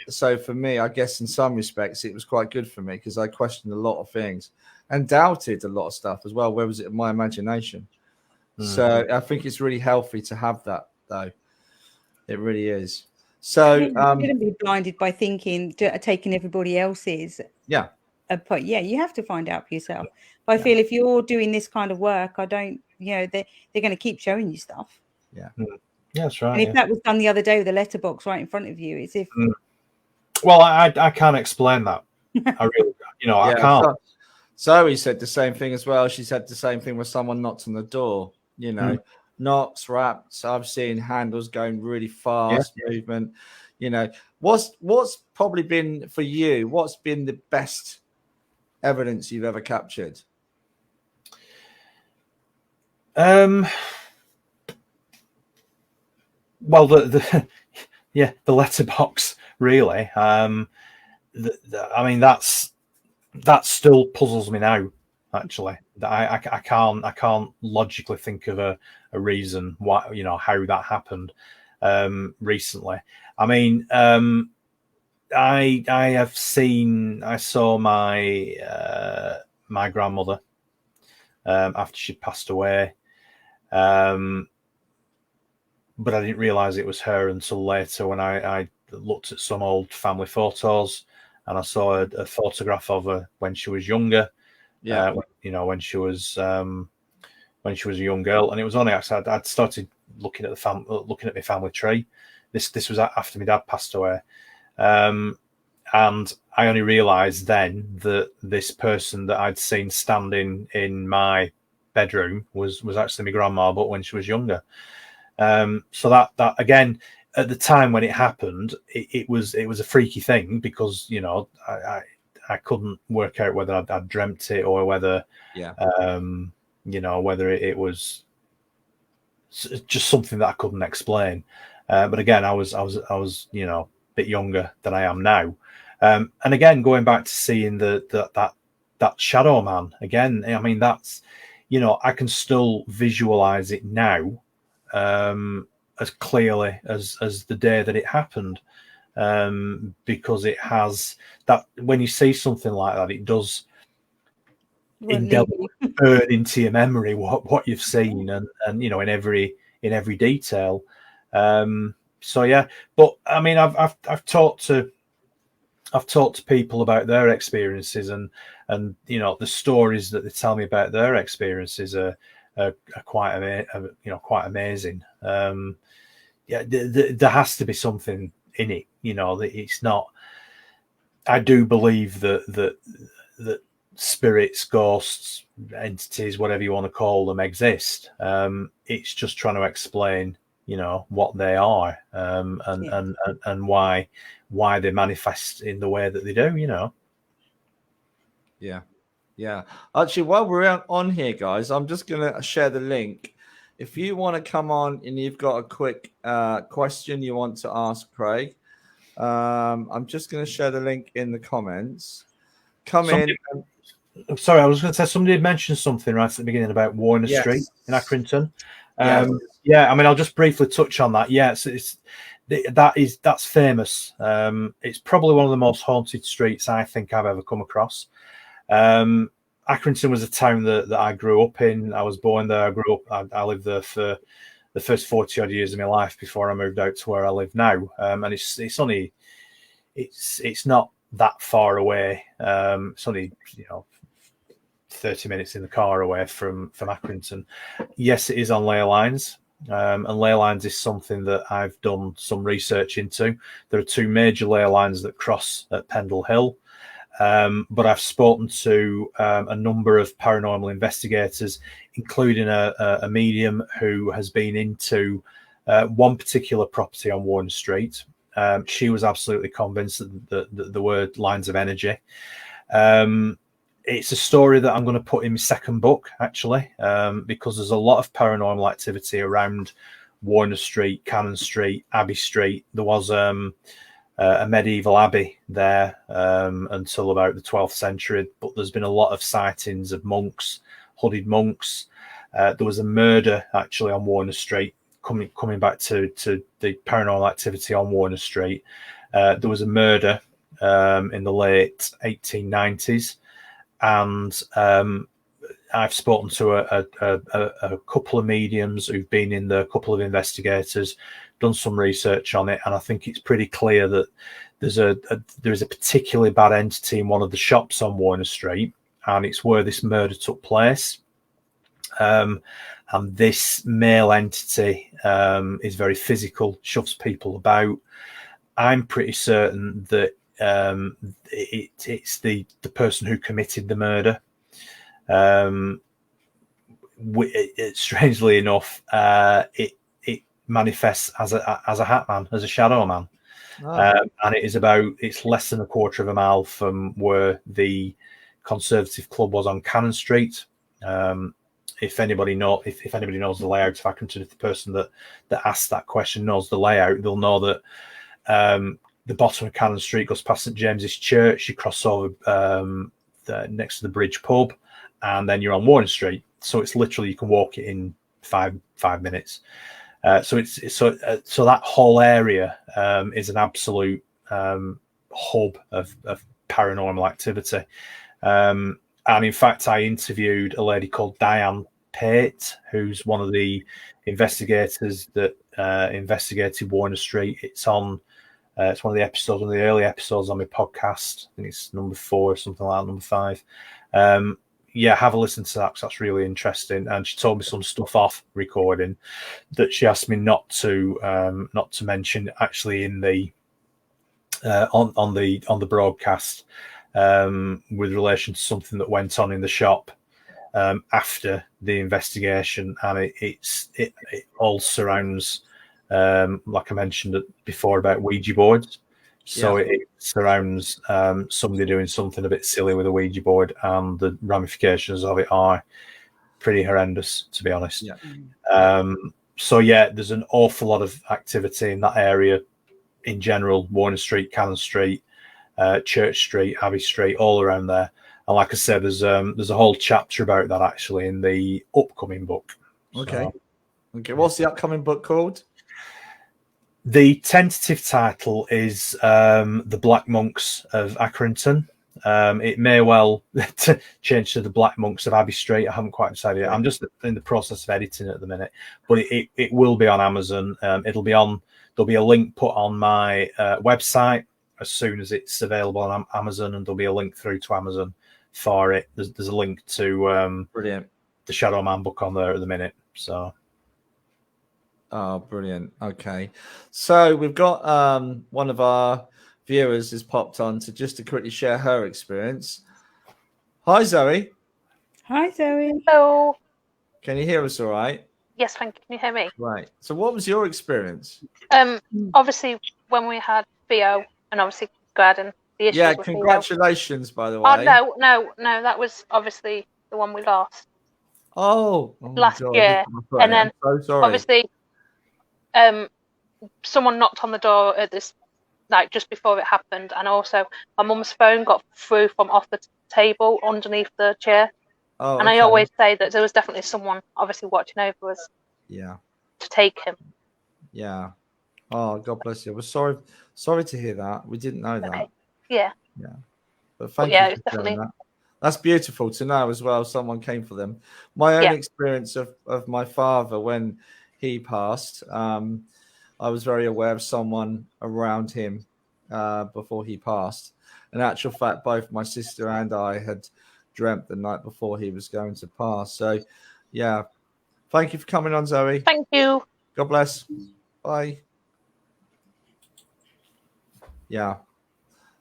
for me, I guess in some respects, it was quite good for me, because I questioned a lot of things and doubted a lot of stuff as well. Where was it in my imagination? So I think it's really healthy to have that, though. It really is. So you shouldn't be blinded by taking everybody else's. Yeah. But you have to find out for yourself. But I feel if you're doing this kind of work, I don't, they're going to keep showing you stuff. Yeah. Yeah, that's right. And if that was done the other day with a letterbox right in front of you, it's if. Well, I can't explain that. I really, I can't. So he said the same thing as well. She said the same thing when someone knocked on the door. Knocks, raps. I've seen handles going really fast, movement. What's probably been for you? What's been the best evidence you've ever captured? Well, the letterbox really. I mean, that still puzzles me now. Actually, I can't logically think of a reason why, how that happened recently. I mean, I saw my my grandmother after she passed away, but I didn't realize it was her until later when I looked at some old family photos, and I saw a photograph of her when she was younger. When she was a young girl, and it was only actually I'd started looking at my family tree. This was after my dad passed away, and I only realised then that this person that I'd seen standing in my bedroom was actually my grandma, but when she was younger. So that again, at the time when it happened, it was a freaky thing, because I couldn't work out whether I'd dreamt it or whether, whether it was just something that I couldn't explain. But again, I was a bit younger than I am now. And again, going back to seeing that shadow man again, I mean, that's, I can still visualize it now as clearly as the day that it happened, because it has that. When you see something like that, it does indelibly burn into your memory what you've seen, and in every detail. So yeah, but I mean, I've talked to people about their experiences, and the stories that they tell me about their experiences are quite amazing. There has to be something in it. That it's not. I do believe that spirits, ghosts, entities, whatever you want to call them, exist. It's just trying to explain, what they are, and why they manifest in the way that they do. Yeah. Actually, while we're on here, guys, I'm just gonna share the link. If you want to come on and you've got a quick question you want to ask Craig, I'm just going to share the link in the comments. Sorry, I was going to say somebody had mentioned something right at the beginning about Warner Street in Accrington. Yeah, I mean, I'll just briefly touch on that. Yeah, that's famous. It's probably one of the most haunted streets I think I've ever come across. Accrington was a town that I grew up in. I was born there. I lived there for the first 40 odd years of my life before I moved out to where I live now. And it's not that far away. It's only 30 minutes in the car away from Accrington. Yes, it is on ley lines. And ley lines is something that I've done some research into. There are two major ley lines that cross at Pendle Hill. But I've spoken to a number of paranormal investigators, including a medium who has been into one particular property on Warren Street. She was absolutely convinced that there were lines of energy. It's a story that I'm going to put in my second book, actually, because there's a lot of paranormal activity around Warner Street, Cannon Street, Abbey Street. There was a medieval abbey there until about the 12th century, but there's been a lot of sightings of monks, hooded monks. There was a murder actually on Warner Street. Coming back to the paranormal activity on Warner Street, there was a murder in the late 1890s, and I've spoken to a couple of mediums who've been in there, a couple of investigators, done some research on it, and I think it's pretty clear that there is a particularly bad entity in one of the shops on Warner Street, and it's where this murder took place. And this male entity is very physical, shoves people about. I'm pretty certain that it's the person who committed the murder. Strangely enough, it manifests as a hat man, as a shadow man. And it's less than a quarter of a mile from where the Conservative Club was on Cannon Street. If anybody knows the layout of Accrington, if the person that asked that question knows the layout, they'll know that the bottom of Cannon Street goes past St James's Church. You cross over next to the Bridge Pub, and then you're on Warren Street. So it's literally, you can walk it in five minutes. So that whole area is an absolute hub of paranormal activity. And in fact, I interviewed a lady called Diane Pate, who's one of the investigators that investigated Warner Street. It's one of the episodes, one of the early episodes on my podcast. I think it's number 4 or something like that, number 5. Have a listen to that, because that's really interesting. And she told me some stuff off recording that she asked me not to mention actually in the on the broadcast. With relation to something that went on in the shop after the investigation, and it all surrounds, like I mentioned before about Ouija boards. So it surrounds somebody doing something a bit silly with a Ouija board, and the ramifications of it are pretty horrendous, to be honest. So yeah, there's an awful lot of activity in that area in general. Warner Street, Cannon Street, Church Street, Abbey Street, all around there. And like I said, there's a whole chapter about that actually in the upcoming book. Okay. So, Okay. What's the upcoming book called? the tentative title is The Black Monks of Accrington. It may well change to The Black Monks of Abbey Street. I haven't quite decided yet. I'm just in the process of editing at the minute, but it will be on Amazon. There'll be a link put on my website as soon as it's available on Amazon, and there'll be a link through to Amazon for it. There's a link to Brilliant. the Shadow Man book on there at the minute. So, oh, brilliant. Okay, so we've got one of our viewers has popped on to quickly share her experience. Hi, Zoe. Hi, Zoe. Hello. Can you hear us all right? Yes, thank you. Can you hear me? Right. So what was your experience? Obviously, when we had Theo, and obviously regarding the issues with congratulations, by the way. Oh, no, that was obviously the one we lost. Oh last God, year. And then, I'm so sorry. obviously, someone knocked on the door at this, like, just before it happened, and also my mum's phone got through from off the table underneath the chair. Oh, and I always say that there was definitely someone obviously watching over us. Yeah. To take him. Yeah. Oh, God bless you. We're sorry to hear that. We didn't know that. Okay. Yeah. Yeah. But thank you for sharing that. That's beautiful to know as well. Someone came for them. My own experience of my father when he passed, I was very aware of someone around him before he passed. In actual fact, both my sister and I had dreamt the night before he was going to pass. So, yeah. Thank you for coming on, Zoe. Thank you. God bless. Bye. Yeah.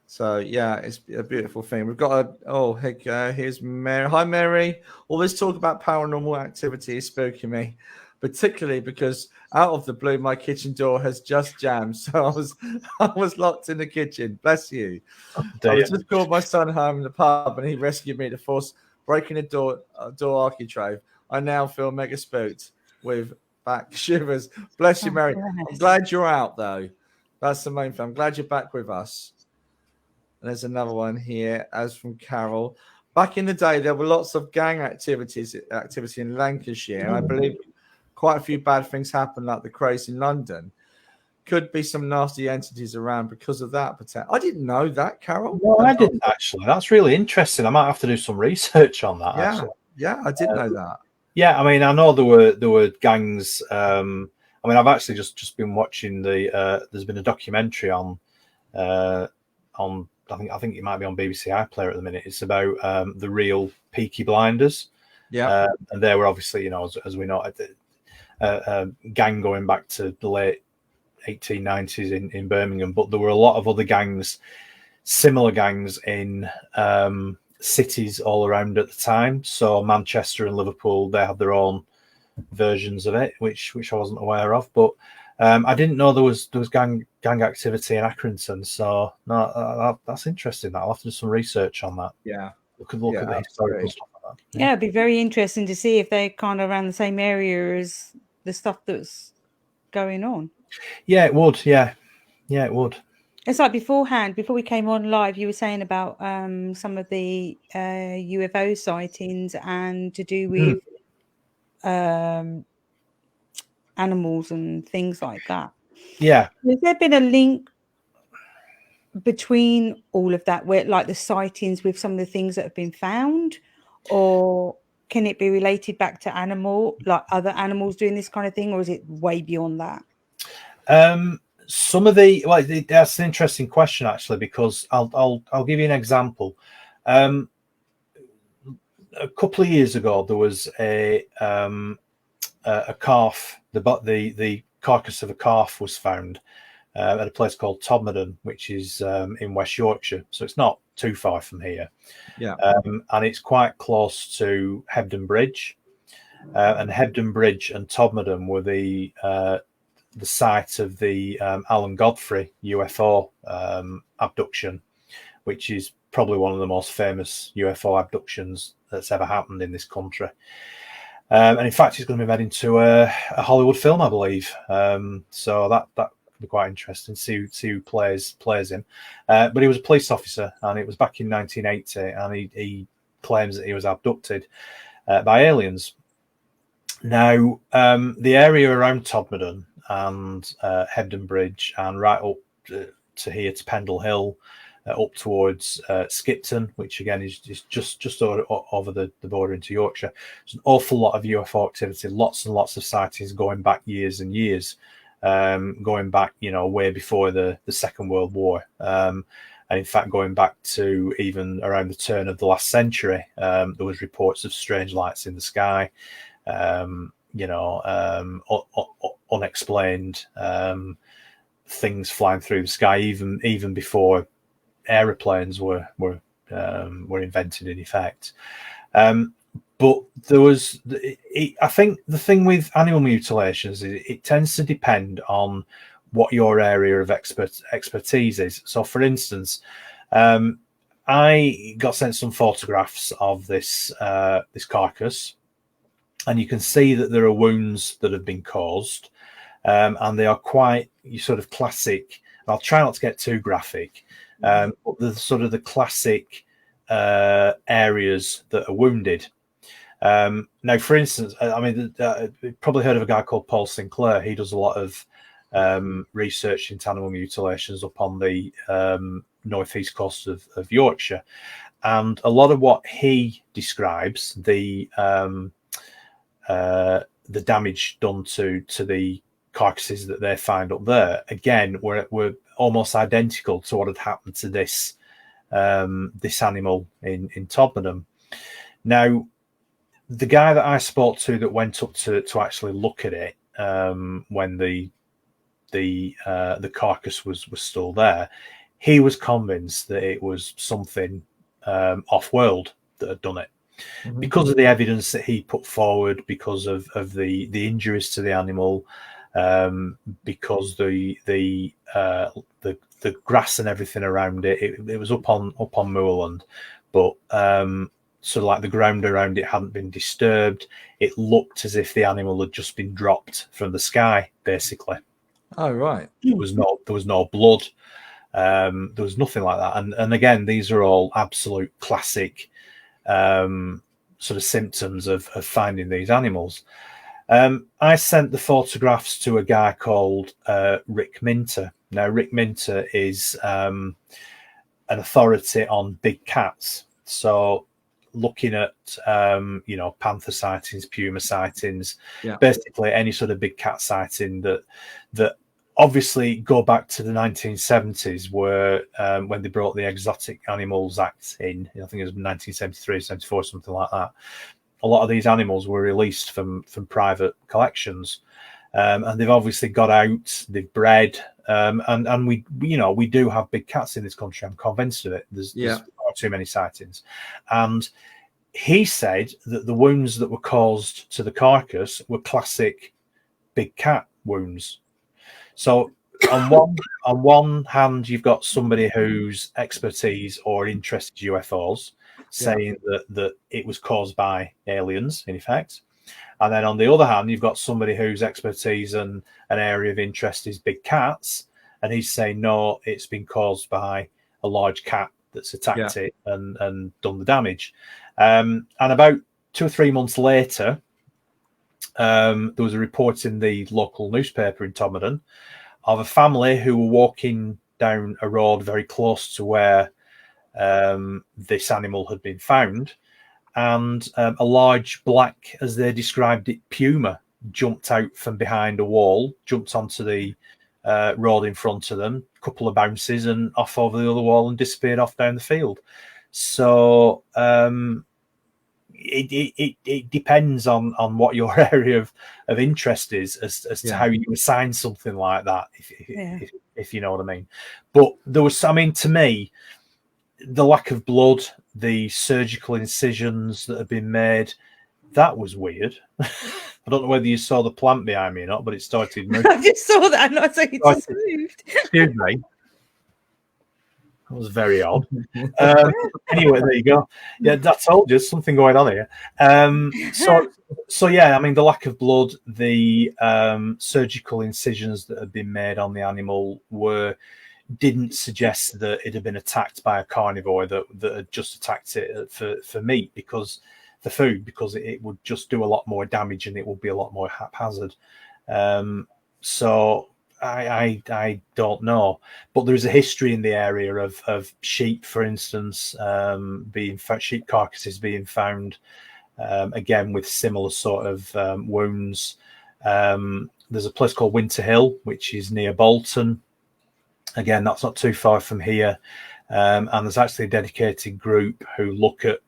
So, yeah, it's a beautiful thing. We've got here's Mary. Hi, Mary. All this talk about paranormal activity is spooking me, particularly because out of the blue, my kitchen door has just jammed. So I was locked in the kitchen. Bless you. I just called my son home in the pub and he rescued me to force breaking the door architrave. I now feel mega spooked with back shivers. Bless you, Mary. I'm glad you're out, though. That's the main thing. I'm glad you're back with us. And there's another one here, as from Carol. Back in the day, there were lots of gang activity in Lancashire. And I believe quite a few bad things happened, like the craze in London. Could be some nasty entities around because of that. I didn't know that, Carol. No, I didn't actually. That's really interesting. I might have to do some research on that. Yeah, actually. Yeah, I didn't know that. Yeah, I mean, I know there were gangs. I mean, I've actually just been watching there's been a documentary on I think it might be on BBC iPlayer at the minute. It's about the real Peaky Blinders. Yeah, and they were obviously, as we know, a gang going back to the late 1890s in Birmingham. But there were a lot of other gangs, similar gangs in cities all around at the time. So Manchester and Liverpool, they have their own versions of it, which I wasn't aware of. But I didn't know there was gang activity in Accrington. So no, that's interesting. I'll have to do some research on that. Yeah, look at the historical stuff like that. Yeah, it'd be very interesting to see if they're kind of around the same area as the stuff that's going on. Yeah, it would. Yeah, it would. It's like beforehand, before we came on live, you were saying about some of the UFO sightings and to do with animals and things like that. Yeah. Has there been a link between all of that, where like the sightings with some of the things that have been found, or can it be related back to like other animals doing this kind of thing, or is it way beyond that? Some of that's an interesting question actually, because I'll give you an example. A couple of years ago, there was a calf. The carcass of a calf was found at a place called Todmorden, which is in West Yorkshire. So it's not too far from here. Yeah, and it's quite close to Hebden Bridge. And Hebden Bridge and Todmorden were the site of the Alan Godfrey UFO abduction, which is probably one of the most famous UFO abductions that's ever happened in this country. And in fact, it's going to be made into a Hollywood film, I believe. So that could be quite interesting. See who plays him. But he was a police officer, and it was back in 1980, and he claims that he was abducted by aliens. Now, the area around Todmorden and Hebden Bridge, and right up to here to Pendle Hill, up towards Skipton, which again is just over the border into Yorkshire. There's an awful lot of UFO activity, lots and lots of sightings going back years and years, going back, way before the Second World War. And in fact, going back to even around the turn of the last century, there was reports of strange lights in the sky, unexplained things flying through the sky, even before aeroplanes were invented in effect. But there was, I think the thing with animal mutilations is it tends to depend on what your area of expertise is. So, for instance, I got sent some photographs of this carcass, and you can see that there are wounds that have been caused, and they are quite sort of classic. I'll try not to get too graphic, but the sort of the classic areas that are wounded. Now, for instance, you've probably heard of a guy called Paul Sinclair. He does a lot of research into animal mutilations up on the northeast coast of Yorkshire, and a lot of what he describes, the damage done to the carcasses that they find up there, again, were almost identical to what had happened to this animal in Todmorden. Now, the guy that I spoke to that went up to actually look at it when the carcass was still there, he was convinced that it was something off-world that had done it, because of the evidence that he put forward, because of the injuries to the animal, because the grass and everything around it was up on moorland, but sort of like the ground around it hadn't been disturbed. It looked as if the animal had just been dropped from the sky, basically. Oh, right. There was no blood. There was nothing like that. And again, these are all absolute classic sort of symptoms of finding these animals. I sent the photographs to a guy called Rick Minter. Now, Rick Minter is an authority on big cats. So looking at, panther sightings, puma sightings, basically any sort of big cat sighting that obviously go back to the 1970s, where when they brought the Exotic Animals Act in, I think it was 1973, 74, something like that. A lot of these animals were released from private collections, and they've obviously got out, they've bred, and we do have big cats in this country. I'm convinced of it. There's far too many sightings. And he said that the wounds that were caused to the carcass were classic big cat wounds. So on one hand, you've got somebody whose expertise or interest is UFOs, saying that it was caused by aliens, in effect. And then on the other hand, you've got somebody whose expertise and an area of interest is big cats, and he's saying, no, it's been caused by a large cat that's attacked it and done the damage. And about 2 or 3 months later, there was a report in the local newspaper in Todmorden of a family who were walking down a road very close to where this animal had been found, and a large black, as they described it, puma jumped out from behind a wall, jumped onto the road in front of them, a couple of bounces, and off over the other wall and disappeared off down the field. So it depends on what your area of interest is as to how you assign something like that, if you know what I mean. But there was, to me, the lack of blood, the surgical incisions that have been made, that was weird. I don't know whether you saw the plant behind me or not, but it started moving. I just saw that, and I think it just moved. Excuse me. That was very odd. Anyway, there you go. Yeah, I told you something going on here. So yeah, I mean, the lack of blood, the surgical incisions that had been made on the animal didn't suggest that it had been attacked by a carnivore that had just attacked it for meat, because the food, because it would just do a lot more damage and it would be a lot more haphazard. So I don't know, but there is a history in the area of sheep, for instance, sheep carcasses being found, again with similar sort of wounds. There's a place called Winter Hill, which is near Bolton. Again, that's not too far from here. And there's actually a dedicated group who look at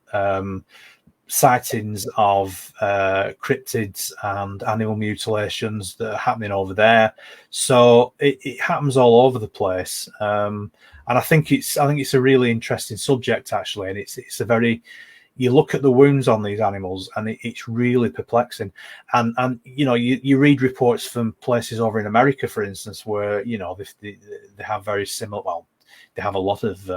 sightings of cryptids and animal mutilations that are happening over there. So it happens all over the place. And I think it's a really interesting subject, actually. And it's a very, you look at the wounds on these animals and it's really perplexing. And you know, you read reports from places over in America, for instance, where, you know, they have very similar, well, they have a lot of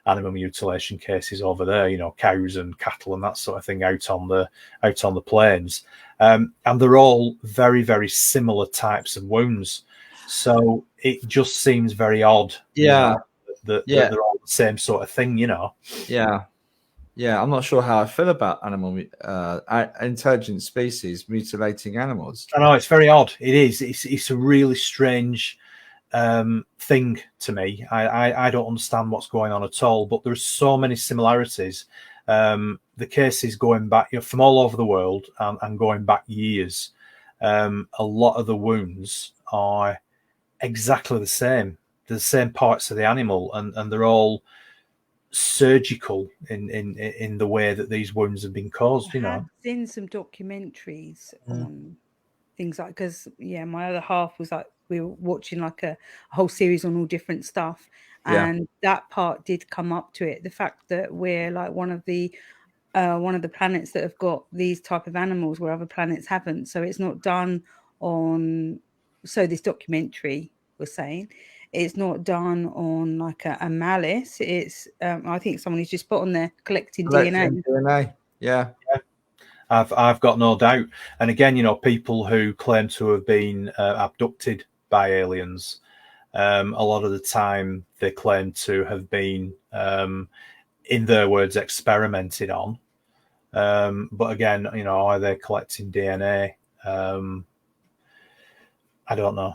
animal mutilation cases over there, you know, cows and cattle and that sort of thing out on the plains. And they're all very, very similar types of wounds. So it just seems very odd. Yeah. That they're all the same sort of thing, you know. Yeah. Yeah, I'm not sure how I feel about animal intelligent species mutilating animals. I know, it's very odd. It is. It's a really strange thing to me. I don't understand what's going on at all, but there's so many similarities. The cases going back, you know, from all over the world and going back years. A lot of the wounds are exactly the same. They're the same parts of the animal, and they're all surgical in the way that these wounds have been caused. You know, I've seen some documentaries on things like, because my other half was like, we were watching like a whole series on all different stuff, and that part did come up to it, the fact that we're like one of the planets that have got these type of animals where other planets haven't. So it's not done on, so this documentary was saying it's not done on like a malice. It's I think someone who's just put on there collecting DNA. Yeah. I've got no doubt. And again, you know, people who claim to have been abducted by aliens, a lot of the time they claim to have been, in their words, experimented on. But again, you know, are they collecting DNA? I don't know.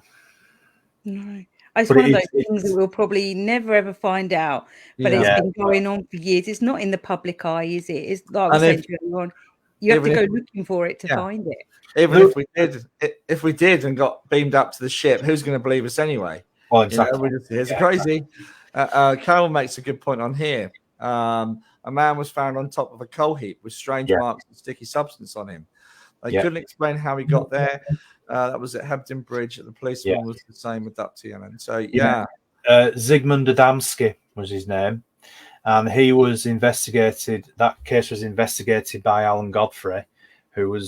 No. It's one of those things that we'll probably never ever find out. But it's been going on for years. It's not in the public eye, is it? It's like we said to everyone, you have to go looking for it to find it. Even if we did and got beamed up to the ship, who's going to believe us anyway? Well, exactly. You know, it's crazy. Carol makes a good point on here. A man was found on top of a coal heap with strange marks and sticky substance on him. They couldn't explain how he got there. That was at Hebden Bridge. The policeman was the same abductee. And so, Zygmunt Adamski was his name. And he was investigated. That case was investigated by Alan Godfrey, who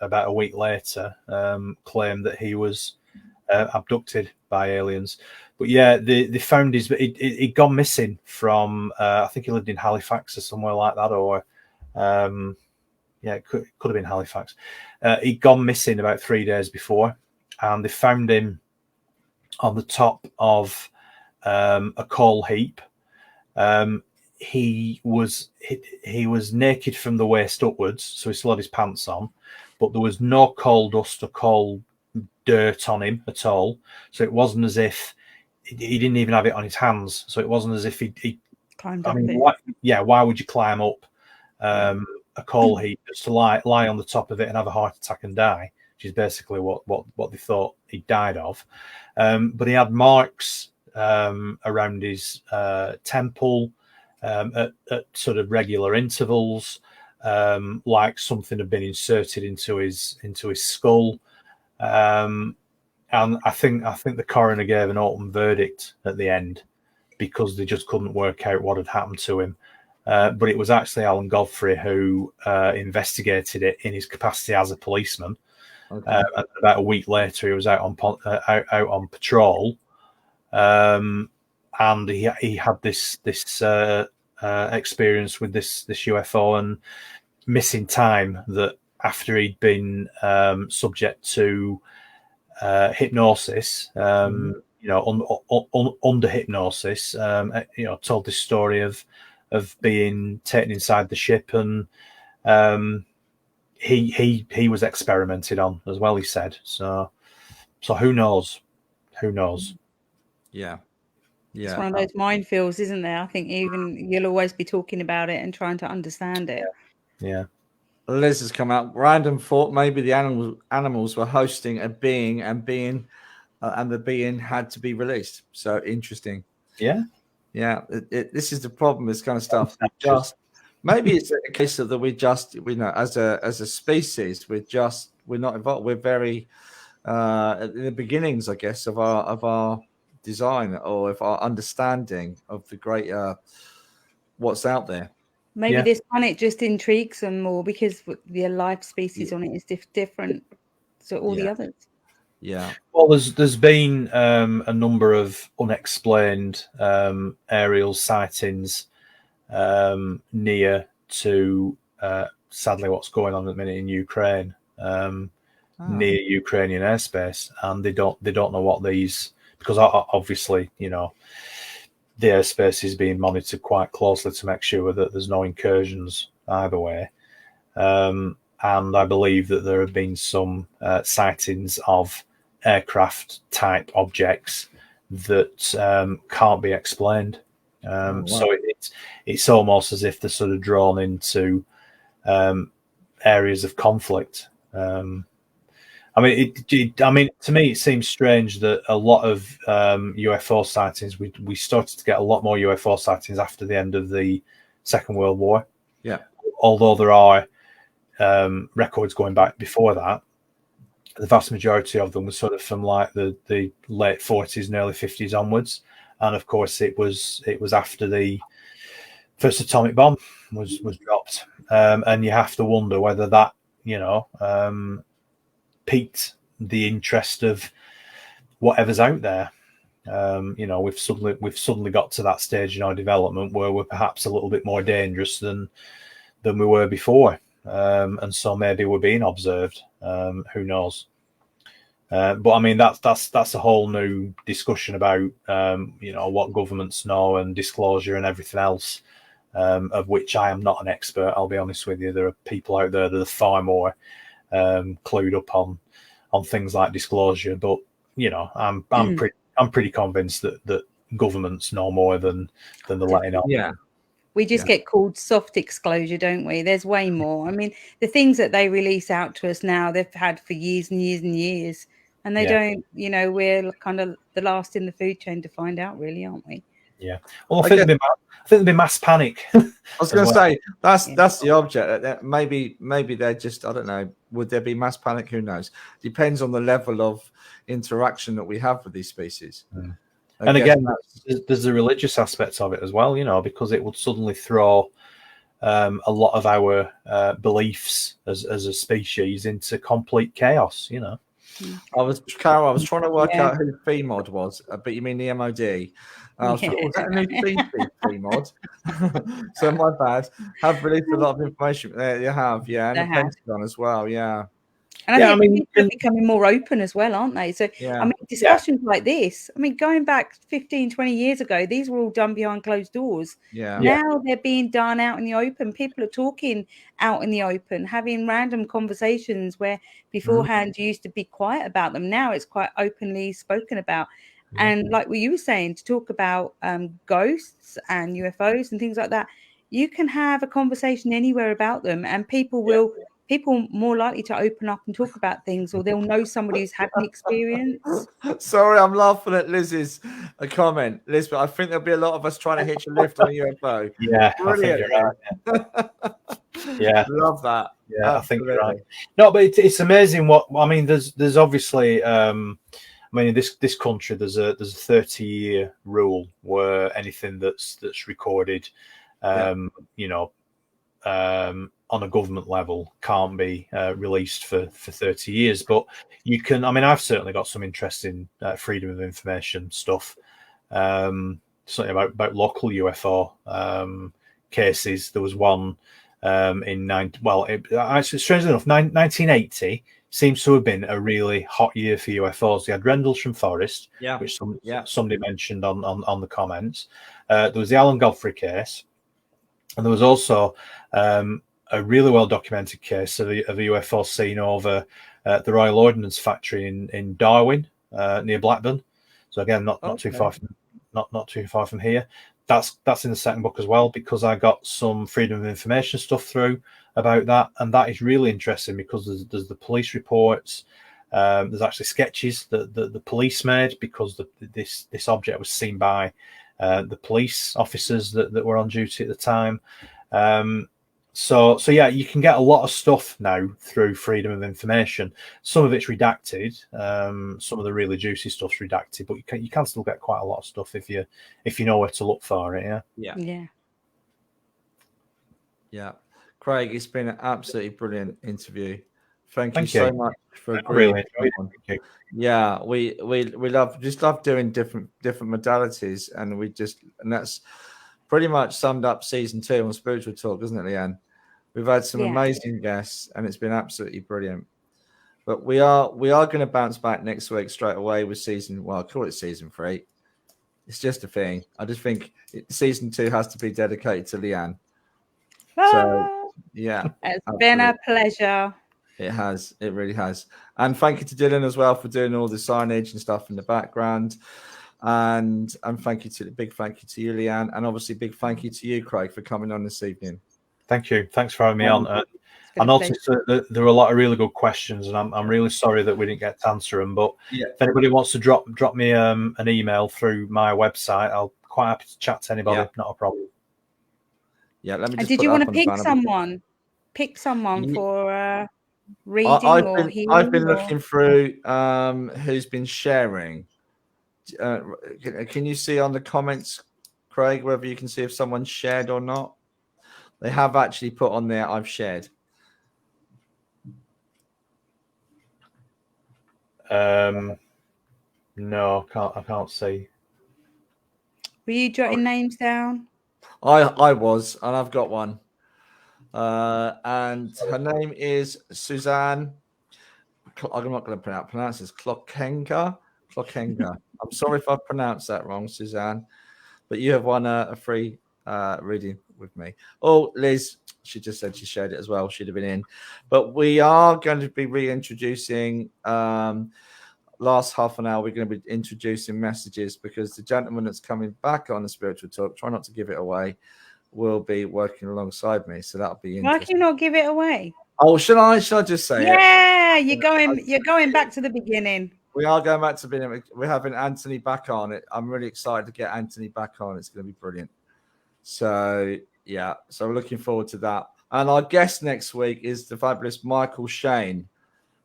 about a week later claimed that he was abducted by aliens. But they found he'd gone missing from, I think he lived in Halifax or somewhere like that, or it could have been Halifax. He'd gone missing about 3 days before, and they found him on the top of a coal heap. He was naked from the waist upwards, so he still had his pants on, but there was no coal dust or coal dirt on him at all. So it wasn't as if he didn't even have it on his hands. So it wasn't as if he climbed up. Why would you climb up a coal heap just to lie on the top of it and have a heart attack and die, which is basically what they thought he died of. But he had marks around his temple at sort of regular intervals, like something had been inserted into his skull. And I think the coroner gave an open verdict at the end because they just couldn't work out what had happened to him. But it was actually Alan Godfrey who investigated it in his capacity as a policeman. Okay. And about a week later, he was out on patrol. and he had this experience with this UFO and missing time, that after he'd been subject to hypnosis, under hypnosis, told this story of being taken inside the ship, and he was experimented on as well, he said. So who knows? Yeah. It's one of those minefields, isn't there? I think even you'll always be talking about it and trying to understand it. Yeah. Liz has come out. Random thought maybe the animals were hosting a being, and the being had to be released. So interesting. Yeah. This is the problem. This kind of stuff. Just maybe it's a case of that we know as a species we're not involved. We're very at the beginnings, I guess, of our design, or of our understanding of the great what's out there. Maybe this planet just intrigues them more because the life species on it is different to all the others. Yeah. Well, there's been a number of unexplained aerial sightings near to sadly what's going on at the minute in Ukraine, near Ukrainian airspace, and they don't know what these, because obviously the airspace is being monitored quite closely to make sure that there's no incursions either way. And I believe that there have been some sightings of aircraft type objects that can't be explained. So it's almost as if they're sort of drawn into areas of conflict. To me, it seems strange that a lot of UFO sightings, we started to get a lot more UFO sightings after the end of the Second World War. Yeah. Although there are records going back before that, the vast majority of them was sort of from like the late 40s and early 50s onwards. And of course, it was after the first atomic bomb was dropped. And you have to wonder whether that, piqued the interest of whatever's out there. We've suddenly got to that stage in our development where we're perhaps a little bit more dangerous than we were before, and so maybe we're being observed. Who knows? But I mean that's a whole new discussion about what governments know and disclosure and everything else, of which I am not an expert. I'll be honest with you. There are people out there that are far more clued up on things like disclosure, but I'm pretty convinced that governments know more than they're letting on. Yeah, we just get called soft disclosure, don't we? There's way more. I mean, the things that they release out to us now, they've had for years and years and years, and they don't. We're kind of the last in the food chain to find out, really, aren't we? Yeah. Well, I think there'd be mass panic. I was going to say that's the object. Maybe they're just, I don't know. Would there be mass panic? Who knows? Depends on the level of interaction that we have with these species. And again, there's the religious aspects of it as well. Because it would suddenly throw a lot of our beliefs as a species into complete chaos. Carol, I was trying to work out who FEMOD was, but you mean the MOD. Was that a new FEMOD? So my bad. Have released a lot of information. There you have, and the Pentagon as well, And I think people are becoming more open as well, aren't they? So, I mean, discussions like this, I mean, going back 15, 20 years ago, these were all done behind closed doors. Now they're being done out in the open. People are talking out in the open, having random conversations where beforehand you used to be quiet about them. Now it's quite openly spoken about. And like what you were saying, to talk about ghosts and UFOs and things like that, you can have a conversation anywhere about them, and people will... People more likely to open up and talk about things, or they'll know somebody who's had an experience. Sorry, I'm laughing at Liz's comment, Liz, but I think there'll be a lot of us trying to hitch a lift on a UFO. Yeah, brilliant. I think you're right. Love that. Yeah, I think you're right. No, but it's amazing what I mean. There's obviously, in this country, there's a 30-year rule where anything that's recorded, on a government level can't be released for 30 years. But you can, I've certainly got some interest in freedom of information stuff. something about local UFO cases. There was one actually, strangely enough, 1980 seems to have been a really hot year for UFOs. They had Rendlesham Forest, which somebody mentioned on the comments. There was the Alan Godfrey case, and there was also a really well documented case of a UFO seen over the Royal Ordnance Factory in Darwin, near Blackburn. So again, not too far from here. That's in the second book as well, because I got some freedom of information stuff through about that, and that is really interesting because there's the police reports. There's actually sketches that the police made, because this object was seen by the police officers that were on duty at the time. So yeah, you can get a lot of stuff now through freedom of information. Some of it's redacted, some of the really juicy stuff's redacted, but you can still get quite a lot of stuff if you know where to look for it. Yeah. Craig, it's been an absolutely brilliant interview. Thank you so much for agreeing. Really enjoyed it. Thank you. Yeah, we love doing different modalities, and that's pretty much summed up season 2 on Spiritual Talk, isn't it, Leeann? We've had some amazing guests, and it's been absolutely brilliant. But we are going to bounce back next week straight away with I call it season 3. It's just a thing. I just think season 2 has to be dedicated to Leeann. So yeah, it's been a pleasure. It has. It really has. And thank you to Dylan as well for doing all the signage and stuff in the background. And big thank you to you, Leeann, and obviously big thank you to you, Craig, for coming on this evening. Thank you. Thanks for having me on. I noticed that there were a lot of really good questions, and I'm really sorry that we didn't get to answer them. But if anybody wants to drop me an email through my website, I'll quite happy to chat to anybody. Not a problem. Yeah, let me just. Did you want to pick someone? Pick someone for reading or healing? I've been looking through who's been sharing. Can you see on the comments, Craig, whether you can see if someone's shared or not? They have actually put on there, I've shared. No, I can't see. Were you jotting names down? I was, and I've got one. And her name is Suzanne. I'm not going to pronounce this. Klokenga. I'm sorry if I pronounced that wrong, Suzanne. But you have won a free reading with me. Oh, Liz, she just said she shared it as well. She'd have been in. But we are going to be reintroducing, last half an hour, we're going to be introducing messages, because the gentleman that's coming back on the Spiritual Talk, try not to give it away, will be working alongside me. So that'll be interesting. Why can you not give it away? Oh, shall I just say it? Yeah, you're going back to the beginning. We are going back to the beginning. We're having Anthony back on it. I'm really excited to get Anthony back on. It's going to be brilliant. So yeah, so we're looking forward to that. And our guest next week is the fabulous Michael Shane,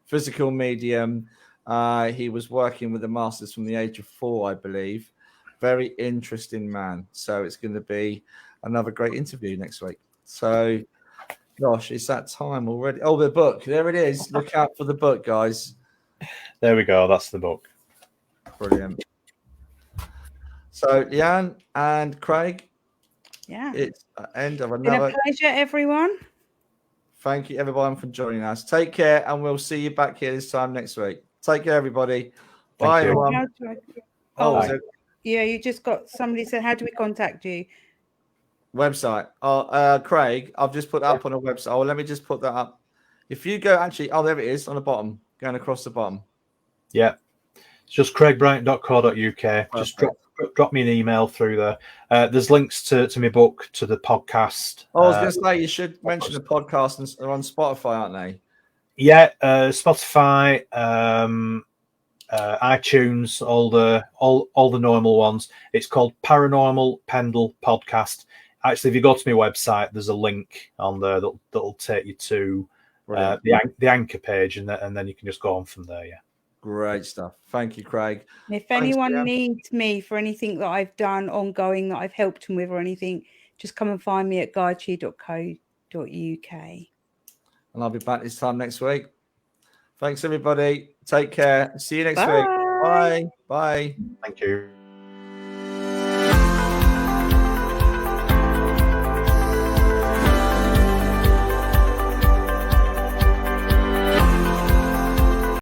physical medium. He was working with the masters from the age of 4, I believe. Very interesting man. So it's going to be another great interview next week. So, gosh, it's that time already. Oh, the book. There it is. Look out for the book, guys. There we go. That's the book. Brilliant. So, Leeann and Craig. Yeah. It's the end of another. Been a pleasure, everyone. Thank you, everyone, for joining us. Take care, and we'll see you back here this time next week. Take care, everybody. Bye, everyone. Yeah, you just got somebody said, how do we contact you? Website. Craig, I've just put that up on a website. Oh, let me just put that up. If you go there it is on the bottom, going across the bottom. Yeah. It's just craigbryant.co.uk. Just drop me an email through there. There's links to my book, to the podcast. I was going to say, you should mention the podcast, and they're on Spotify, aren't they? Yeah, Spotify, iTunes, all the normal ones. It's called Paranormal Pendle Podcast. Actually, if you go to my website, there's a link on there that'll take you to the anchor page, and then you can just go on from there. Yeah. Great stuff. Thank you, Craig. If anyone needs me for anything that I've done ongoing, that I've helped them with or anything, just come and find me at GAIACHI.co.uk. And I'll be back this time next week. Thanks, everybody. Take care. See you next week. Bye. Bye. Thank you.